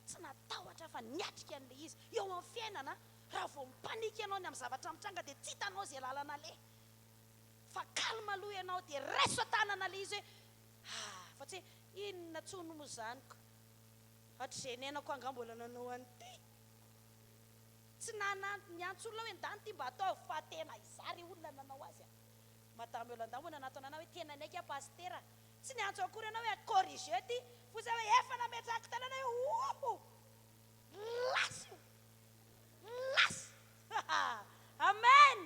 tsy natahotra fa niatrika an'ilay izy eo amin'ny fiainana raha vao mipanika ianao ny amin'ny zavatra mitranga dia tsy hitanao zay lalana le fa kalma aloha ianao dia raiso tanana le izy hoe fa tsy inona tsono mo zaniko hatrizay nenako anga mbola nanao an'ity tsy niantso olona hoe ndany ty mba atao fa tena izary olona nanao azy matamy olo andamona nataona anao hoe tena naiky pastera tsy niantso akory anao hoe corrige ty foza hoe efa nametrako tanana hoe lasy lasy amen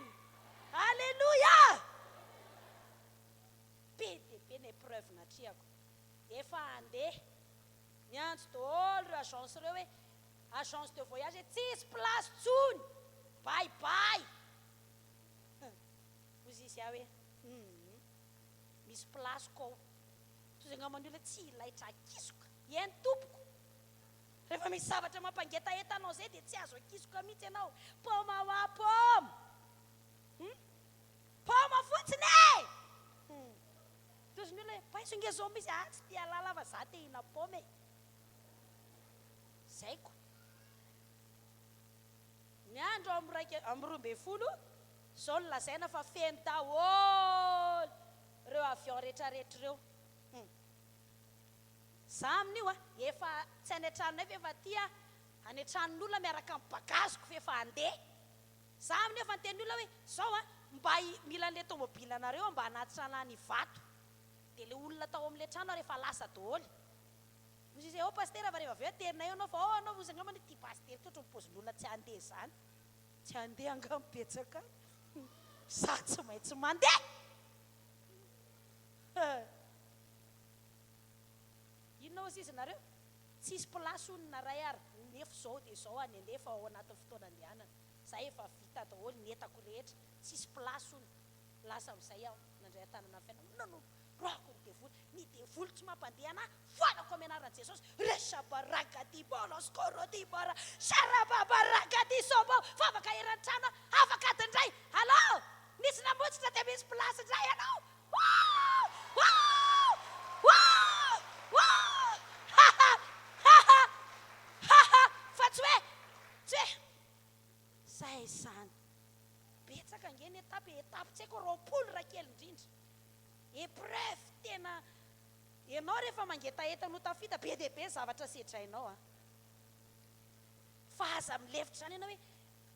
alleluia be de be ny épreuve natriako efa andeha niantso daholo reo agence reo hoe agence de voyage tsisy place tsony bye bye ozy izy aho hoe misy place ko toy zay ngambany olo tsy ilaitra akisoka eny tompoko rehefa misy zavatra mampangetaetanao zay dia tsy azo akisoka mihitsy ianao poma wa poma poma fotsiny toziny olo hoe paiso nge zao misy tsy tia lala fa za te hina poma zayko ny andro amin'ny 12 zao ny lazaina fa feno daholo reo avion rehetrarehetra reo za amin'io efa tsy any an-tranonay fa efa tia any an-tranon'olona miaraka amin'ny bagaziko fa efa andeha za amin'io efa niteny olona hoe zao mba mila an'le tomobile nareo mba hanatitra nany vato dia le olona tao amin'le trano rehefa lasa daholo ozy izy pastera fa rehefa avy eo terinay anao fa anao ozy angambany ty pastera totra mipozin'olona tsy andeha zany tsy andeha angambetsaka za tsy maintsy mandeha inona ozy izy nareo tsisy plasy onina ray ary nefa zao dia zao any alefa ao anatin'ny fotoana andehanana za efa vita daholo netako rehetra tsisy plasy onina lasa amin'izay aho nandray an-tanana fiainana roako ny devoly ny devoly tsy mampandeha anahy foanako amin'ny anaran'i Jesosy resabaragady boloskôrodibara sarababaragady sobo fa afaka heran'ny trano afaka adindray allo nisy namotsitra dia misy plasy indray ianao fa tsy hoe zay zany betsaka ngeny etapy tsy haiko 20 raha kely indrindra épreuve tena ianao rehefa mangetaeta no tafita be dia be zavatra sedrainao fa aza milevitra zany ianao hoe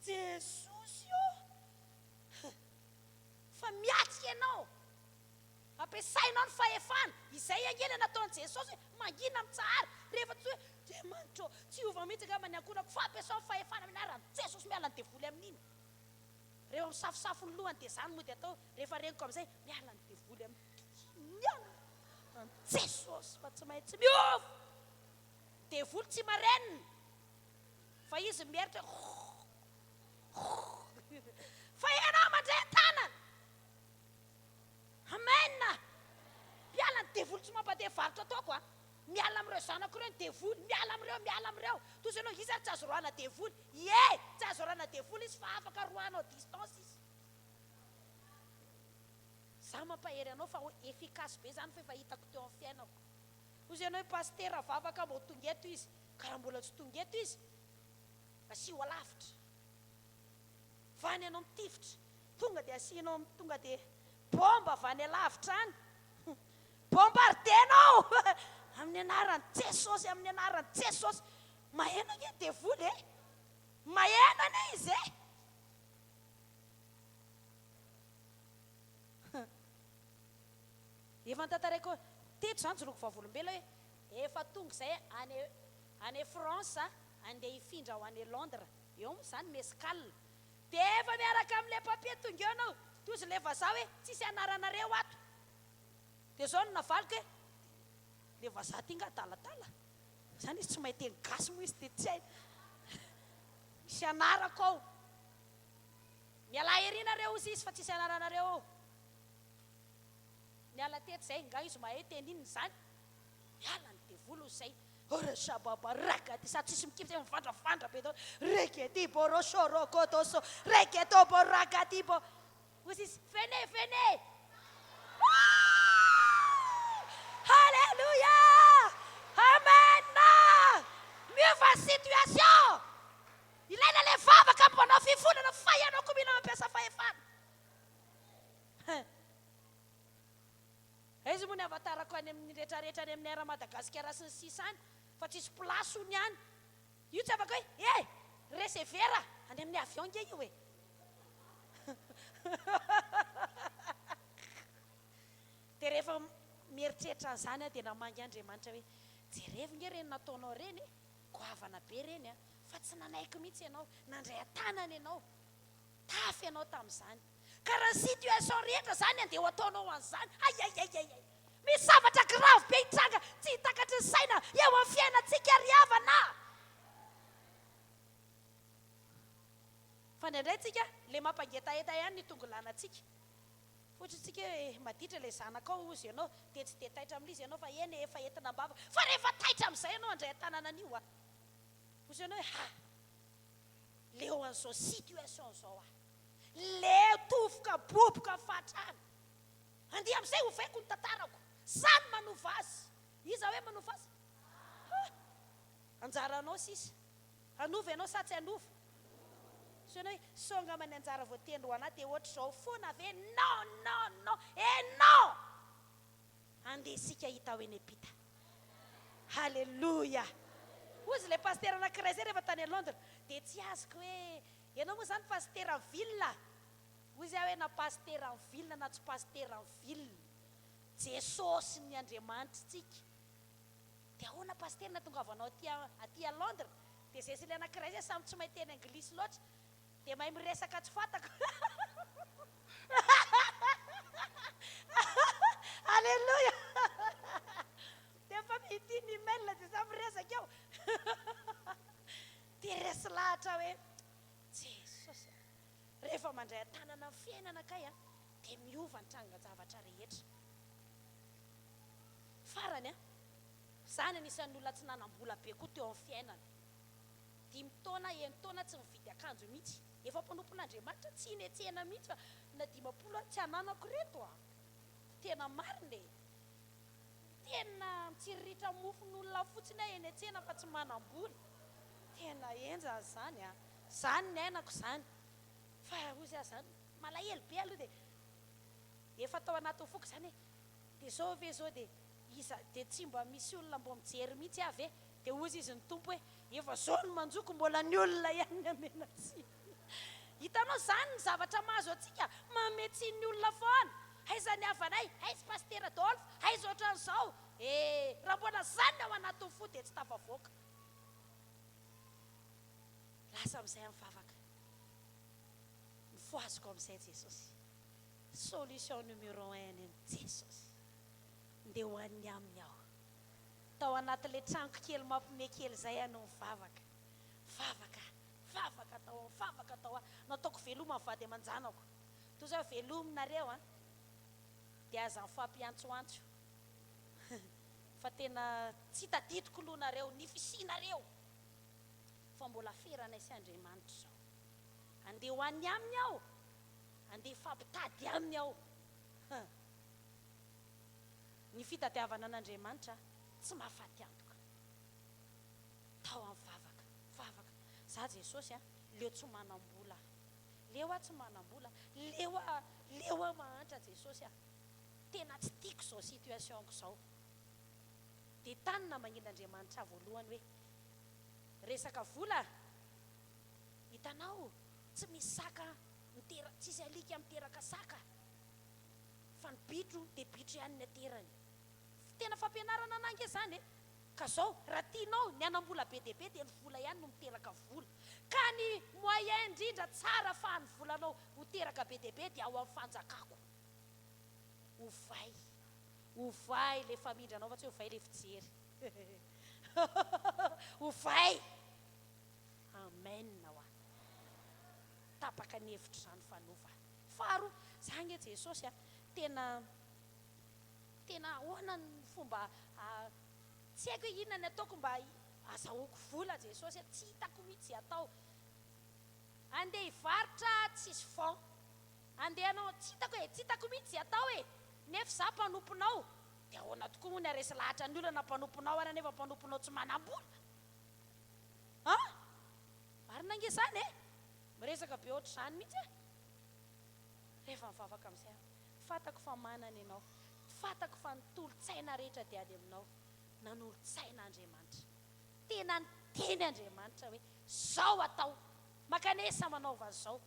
Jesosy io fa miatsika ianao ampiasainao ny fahefana izay angeny nataon'i Jesosy mangina mitsahara rehefa tsy hoe Diamanitra tsy ova mihitsy angamba ny ankonako fa ampiasao ny fahefana amin'ny anaran'i Jesosy miala ny devoly amin'iny rehefa misafosafo ny lohany dia zany moa dia atao rehefa regniko amin'izay miala ny devoly amin'ny Jesosy fa tsy maintsy miova devoly tsy marenina fa izy mieritra fa ianao mandray tanana amen miala ny devoly tsy mampandeha varotra ataoko miala amin'ireo zanako ireo ny devoly miala amin'ireo toy izay anao izy ary tsy azo roana devoly tsy azo roana devoly izy fa afaka roanao distance izy za mampahery anao fa efficace be zany fa efa hitako teo amin'ny fiainako ozy ianao pastera vavaka mbo tonga eto izy karaha mbola tsy tonga eto izy asio alavitra vany anao mitifitra tonga dia asianao tonga dia bomba vany alavitra any bombardenao amin'ny anaran'i Jesosy amin'ny anaran'i Jesosy maheno nge devoly maheno ane izy efa ntantarako teto zany joroko vavolombelo hoe efa tonga izay any France andeha hifindra ho any Londres eo moa zany mescal dia efa miaraka amin'ilay papier tonga eo anao tozy le vazaha hoe tsisy anaranareo ato dia zao no navaliko hoe le vazaha ty nga daladala zany izy tsy mahiteny gasy moa izy dia tsy hay misy anarako ao miala herinareo izy izy fa tsisy anaranareo ao miala tety zay nga izy mahay tenininy zany miala ny devoly zay resababa ragady sa tsisy mikipy zay mivandravandra be dao regedibo rosorokotoso regetobo ragadibo ozy izy venez alléluia amen miova situation ilaina le vavaka mpanao fifonana fa ianao ko mila mampiasa fahefana izy moa ny avatarako any amin'ny rehetrarehetra any amin'ny ara Madagasikara sy ny sisa any fa tsisy plasy ony any io tsy afaka hoe recevera any amin'ny avion nge io dia rehefa mieritreritra an'izany dia namangy Andriamanitra hoe jerevy nge reny nataonao reny goavana be reny a fa tsy nanaiky mihitsy ianao nandray atanana ianao tafy ianao tamin'izany ka raha situation rehetra zany andeha ho ataonao an'izany ayayayay misy zavatra grave be hitranga tsy hitakatry ny saina eo amin'ny fiainantsika riavana fa ndraindray tsika le mampangetaeta ihany ny tongolanantsika ohatritsika hoe maditra ilay zanakao ozy ianao dia tsy dia taitra amin'izy ianao fa eny efa entina mbava fa rehefa taitra amin'izay ianao andray tanana an'io a ozy ianao hoe le eo an'izao situation zao a le tofoka boboka fatrana andeha amin'izay ho vaiko ny tantarako zany manova azy iza hoe manova azy anjaranao sisa anova ianao sa tsy anova so ianao hoe songa many anjara voatendro anahy dia ohatra izao foana ave non non andeha sika hita hoe nepita halleloja ozy le paster anankiray zay rehefa tany Londres dia tsy azoko hoe ianao moa zany paster en ville ozy aho hoe na paster en ville na tsy paster en ville Jesosy ny Andriamanitra tsika dia ahoana paster na tonga avanao aty a Londres dia zay sy le anankiray zay samy tsy mahay teny anglisy loatra dia mahay miresaka tsy fantako halleloja dia fa mitiny email dia za miresaka eo dia resy lahatra hoe Jesosy rehefa mandray atanana amin'ny fiainana kay a dia miova ny trangan-javatra rehetra farany a zany anisan'ny olona tsy nanam-bola be koa teo amin'ny fiainana 5 taona 1 taona tsy mividy akanjo mihitsy efa mpanompon'Andriamanitra tsy hinetsehana mihitsy fa na 50 tsy ananako reto a tena marina tena mitsiriritra mofon'olona fotsiny aho enetsehana fa tsy manam-bola tena enja zany a zany ny ainako zany fa ozy aho zany malahelo be aloha dia efa tao anaty foko zany hoe dia zao ve zao dia iza dia tsy mba misy olona mbo mijery mihitsy avy e dia ozy izy ny tompo hoe efa zao ny manjoko mbola ny olona ihany amenatsy hitanao zany ny zavatra mahazo atsika mametsy ny olona foana aiza ny havanay aizy paster Adolphe aiza ohatran'izao raha mbola zany ao anaty fo dia tsy tafavoaka lasa amin'izay mivavaka ny foazoko amin'izay Jesosy solution numéro 1 ny Jesosy ndeha ho an'ny aminy aho tao anatin'le trango kely mampime kely zay ianao mivavaka favaka tao a nataoko veloma ny vady aman-janako toy zao velominareo a dia aza mifampiantsoantso fa tena tsy tadidiko lohanareo nifisinareo fa mbola feranay sy Andriamanitra zao andeha ho an'ny aminy aho andeha fampitady aminy aho ny fitadiavana an'Andriamanitra tsy mahafaty antoka tao amin'ny vavaka za Jesosy a leo tsy manam-bola leo a tsy manam-bola leo a mahantra Jesosy a tena tsy tiako zao situationko zao dia tany na magnind'Andriamanitra voalohany hoe resaka vola hitanao tsy misy saka tsisy alika miteraka saka fa ny bitro dia bitro ihany ny aterany tena fampianarana anange zany ka zao raha tianao ny anam-bola be dia be dia ny vola ihany no miteraka vola ka ny moyen indrindra tsara fa ny volanao ho teraka be dia be dia ao amin'ny fanjakako ovay le famindranao fa tsy ovay le fijery ovay amen ho tapaka ny hevitra zany fanova faro zany Jesosy a tena ahoana ny fomba tsy haiko hoe inona ny ataoko mba azahoako vola Jesosy tsy hitako mihitsy atao andeha hivarotra tsisy fond andehanao tsy hitako hoe tsy hitako mihitsy atao e nefa za mpanomponao dia ahoana tokoa moa ny aresy lahatra ny olona mpanomponao ary nefa mpanomponao tsy manam-bola marina nge zany miresaka be ohatra zany mihitsy rehefa mivavaka amin'izay fatako fa manana ianao fatako fa nitolo-tsaina rehetra dia ady aminao nanolo-tsaina Andriamanitra tena niteny Andriamanitra hoe zao atao makanesa manaova zao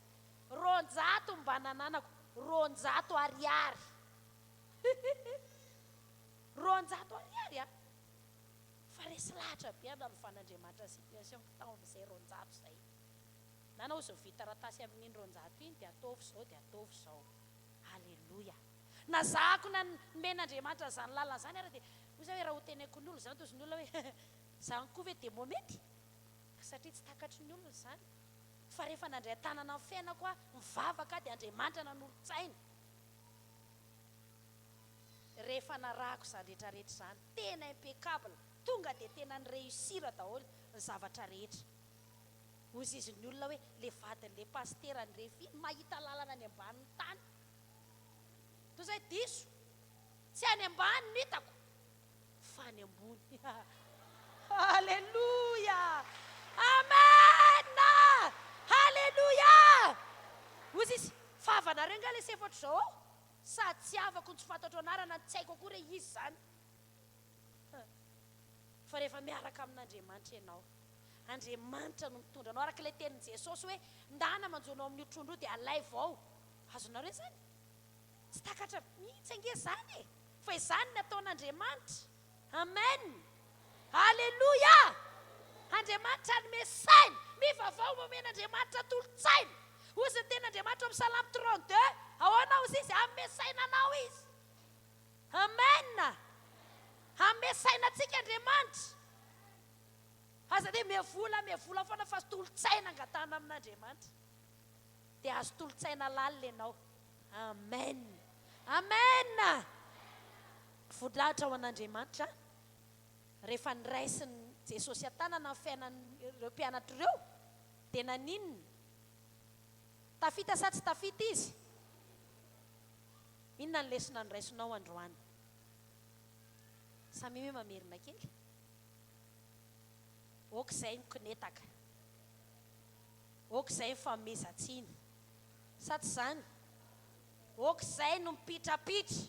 200 mba nananako 200 ariary Roanjato ariary a fa resy lahatra be amin'ny fanandriamanitra situation taon'izay roanjato zay na anao zao vita ratasy amin'iny roanjato iny dia ataovy zao dia ataovy zao. Halleloja. Na zahako na men'andriamanitra zany lalana zany ary dia ozy hoe raha ho teneko ny olona zany tozy ny olona hoe zany koa hoe dia momety satria tsy takatry ny olona zany fa rehefa nandray tanana amin'ny fiainako a mivavaka dia andriamanitra nanolo-tsaina rehefa narahako zany rehetrarehetra zany tena impeccable tonga dia tena ny réussir daholo ny zavatra rehetra. Ozy izy ny olona hoe le vadin'le pasterany refiny mahita lalana any ambanin'ny tany toy izay diso tsy any ambany no hitako fa any ambony. Halleluja, amen, halleluja. Ozy izy fahavanareo nga le sefatra zao sady tsy avako ny tsy fantatro anarana tsy haiko akory izy zany fa rehefa miaraka amin'andriamanitra ianao andriamanitra no mitondra anao araka ilay tenin'i Jesosy hoe ndana manjonao amin'ny trondro dia alay vao. Azonareo zany tsy takatra mihitsy ange zany e fa izany ny ataon'andriamanitra. Amen, halleluja. Andriamanitra anome saina mivavao momen'andriamanitra tolo-tsaina. Ozy ny ten'andriamanitra amin'ny Salamy 32 ahoana ozy izy anome saina anao izy. Amen, anome saina antsika andriamanitra. Aza dia mivola foana fa azo tolo-tsaina angatana amin'andriamanitra dia azo tolo-tsaina lalina ianao. Amen, amen. Vodahatra ho an'andriamanitra rehefa niraisiny Jesosy an-tanana amin'ny fiainan'ireo mpianatra ireo dia naninona tafita sa tsy tafita izy? Inona ny lesona niraisinao androany? Samy hoe mamerina kely okizay mikonetaka okizay mifamezatsiny sa tsy zany? Okizay no mipitrapitra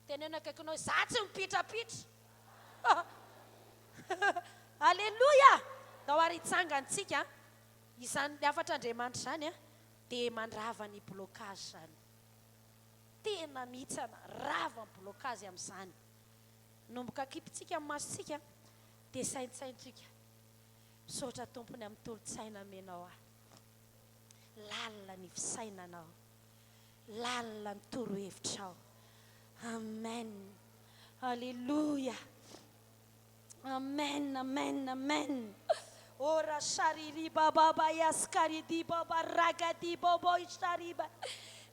teneno akaikinao za tsy mipitrapitra. Halleluja. Da ho ary hitsangantsika izany le afatra andriamanitra zany a dia mandrava ny blocage zany tena mihitsana rava ny blocage amin'izany. Nomboka kipitsika amin'ny masontsika dia saintsaintsika misaotra tompony amin'ny tolo-tsaina menao a lalina ny fisainanao lalina ny toro-hevitrao. Amen, halleluja, amen, amen, amen. Ora shariri baba yaskaridi baba ragadi bobo ishariba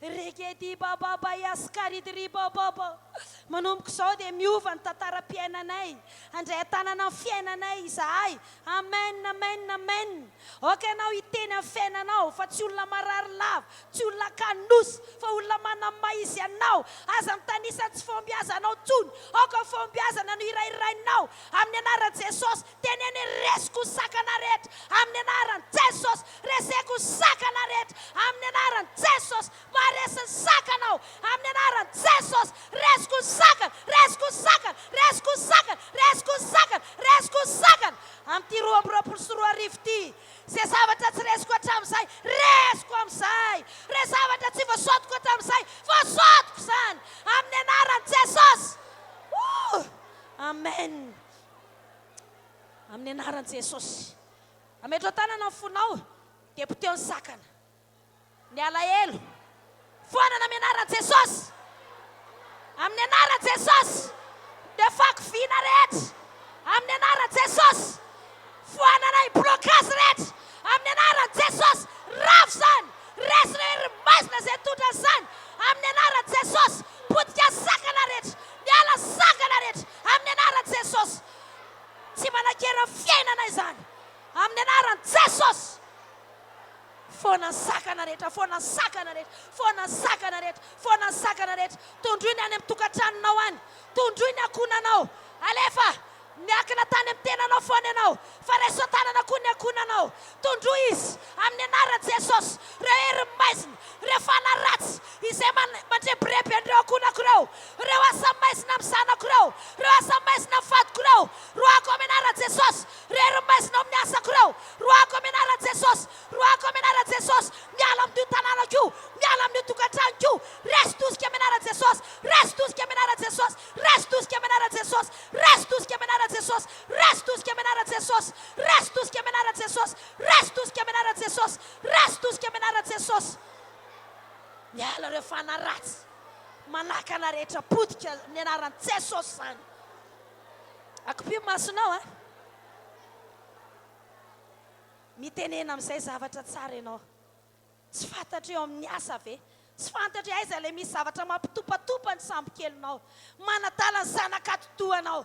regedi baba yaskaridi baba. Manomboka izao dia miova ny tantaram-piainanay andray tanana amin'ny fiainanay izahay. Amen, amen, amen. Oka ianao hiteny amin'ny fiainanao fa tsy olona marary lava tsy olona kanosy fa olona manamaizy ianao aza mitanisa tsy fombiazanao tsony oka fombiazana no irairainao amin'ny anaran'i Jesosy. Teneny resiko sakana rehetra amin'ny anaran'i Jesosy. Reseko sakana rehetra amin'ny anaran'i Jesosy. Maresy sakanao amin'ny anaran'i Jesosy. Resiko sakana, resiko sakana, resiko sakana, resiko sakana, resiko sakana. Amin'ity 2024 ty izay zavatra tsy resiko hatramin'izay resiko amin'izay. Re zavatra tsy voasotiko hatramin'izay voasotiko izany amin'ny anaran'i Jesosy. Amen, amin'ny anaran'i Jesosy. Ametro tanana amin'ny fonao dia poteo ny sakana ny alahelo foanana amin'ny anaran'i Jesosy. Amin'ny anaran'i Jesosy dia fakoviana rehetra amin'ny anaran'i Jesosy. Foanana ny blocage rehetra amin'ny anaran'i Jesosy. Rafy zany resy rerimaizina izay tondra zany amin'ny anaran'i Jesosy. Potika sakana rehetra miala sakana rehetra amin'ny anaran'i Jesosy. Tsy manakera fiainana izany amin'ny anaran'i Jesosy. Foana sakana rehetra, foana sakana rehetra, foana sakana rehetra, foana sakana rehetra. Tondroiny any amin'ny tokantranonao any, tondroiny akonanao. Alefa miakina tany amin'ny tenanao foana ianao fa raiso tanana koa ny akonanao. Tondro izy amin'ny anaran'i Jesosy. Reo herim-maizina, reo fanaratsy izay mandrebireby an'ireo akonako ireo, reo asa maizina amin'ny zanako ireo, reo asa maizina amin'ny vadiko ireo, roako amin'ny anaran'i Jesosy. reromaisinao amin'ny asako ireo roako amin'ny anaran'i Jesosy roako amin'ny anaran'i Jesosy miala amin'io tanànako miala amin'io tokantranoko resy tosika amin'ny anaran'i Jesosy resy tosika amin'ny anaran'i Jesosy resy tosika amin'ny anaran'i Jesosy resy tosika amin'ny anaran'i Jesosy resy tosika amin'ny anaran'i Jesosy resy tosika amin'ny anaran'i Jesosy resy tosika amin'ny anaran'i Jesosy resy tosika amin'ny anaran'i Jesosy miala ireo fanaratsy manakana rehetra potika amin'ny anaran'i Jesosy zany akopio masonao a mitenena amin'izay zavatra tsara ianao tsy fantatra eo amin'ny asa ve tsy fantatra aiza ilay misy zavatra mampitopatopa ny sambo kelinao manatala ny zanakatotoanao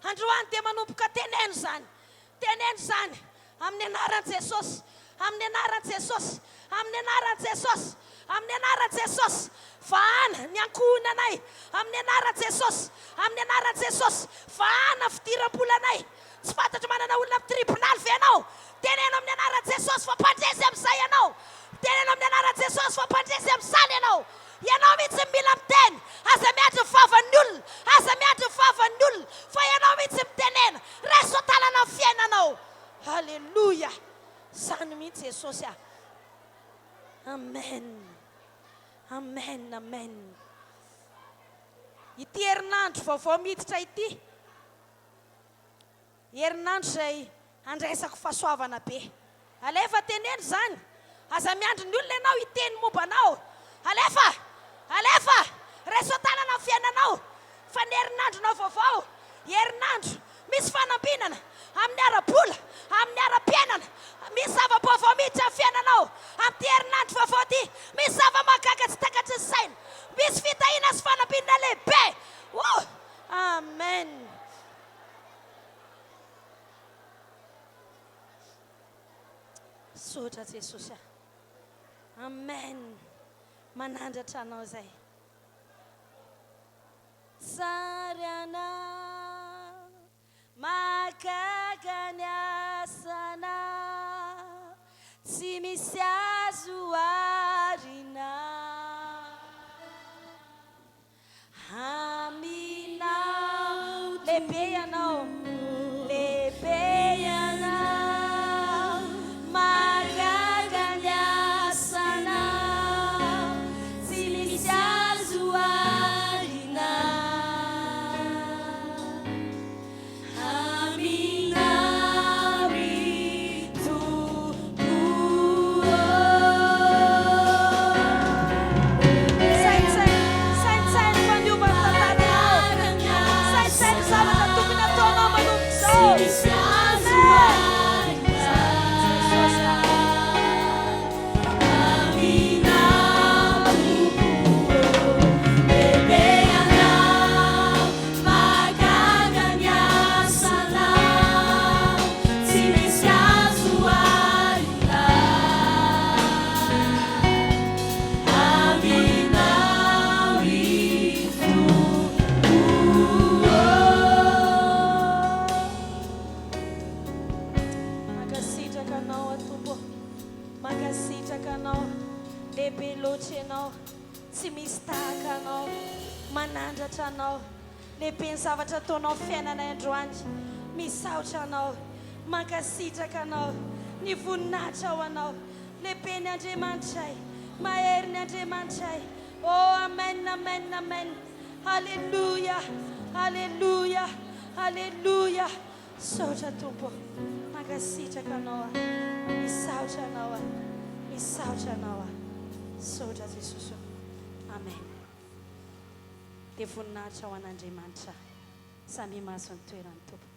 androany dia manomboka teneno zany amin'ny anaran'i Jesosy amin'ny anaran'i Jesosy amin'ny anaran'i Jesosy amin'ny anaran'i Jesosy vaana ny ankohonanay amin'ny anaran'i Jesosy amin'ny anaran'i Jesosy vaana fidiram-bolanay tsy fantatra manana olona amin'ny tribonaly ve ianao teneno amin'ny anaran'i Jesosy fa mpandresy amin'izay ianao teneno amin'ny anaran'i Jesosy fa mpandresy amin'izany ianao mihitsy mila miteny aza miandry ny vavan'ny olona aza miandry ny vavan'ny olona fa ianao mihitsy mitenena raiso talana amin'ny fiainanao halleluja zany mihitsy Jesosy amen amen amen ity herinandro vaovao miditra ity herinandro izay andraisako fahasoavana be alefa teneno zany aza miandry ny olona ianao hiteny momba anao alefa raiso tanana amin'ny fiainanao fa ny herinandronao vaovao herinandro misy fanambinana amin'ny ara-bola amin'ny ara-piainana misy zava-baovao miditra amin'ny fiainanao amin'ity herinandro vaovao ty misy zava-mahagaga tsy takatry ny saina misy fitahina sy fanambinana lehibe amen sotra Jesosy amen manandratra anao zay Sarana mahagaga ny asana tsy misy azo arina aminao lehibe ianao mahagaga ny asana tsy misy azo arina aminao sainsainy faniovana tantaranao sainsainy zavatra tokony ataonao manomboka izao tsy misy tahaka anao manandratra anao lehibe ny zavatra ataonao fiainana androany misaotra anao mankasitraka anao ny voninahitra ao anao lehibe ny Andriamanitray mahery ny Andriamanitray amen amen amen halleluja halleluja halleluja saotra Tompo mankasitraka anao misaotra anao misaotra anao saotra Jesosy amen dia voninahitra ho an'Andriamanitra samy maso ny toerany Tompo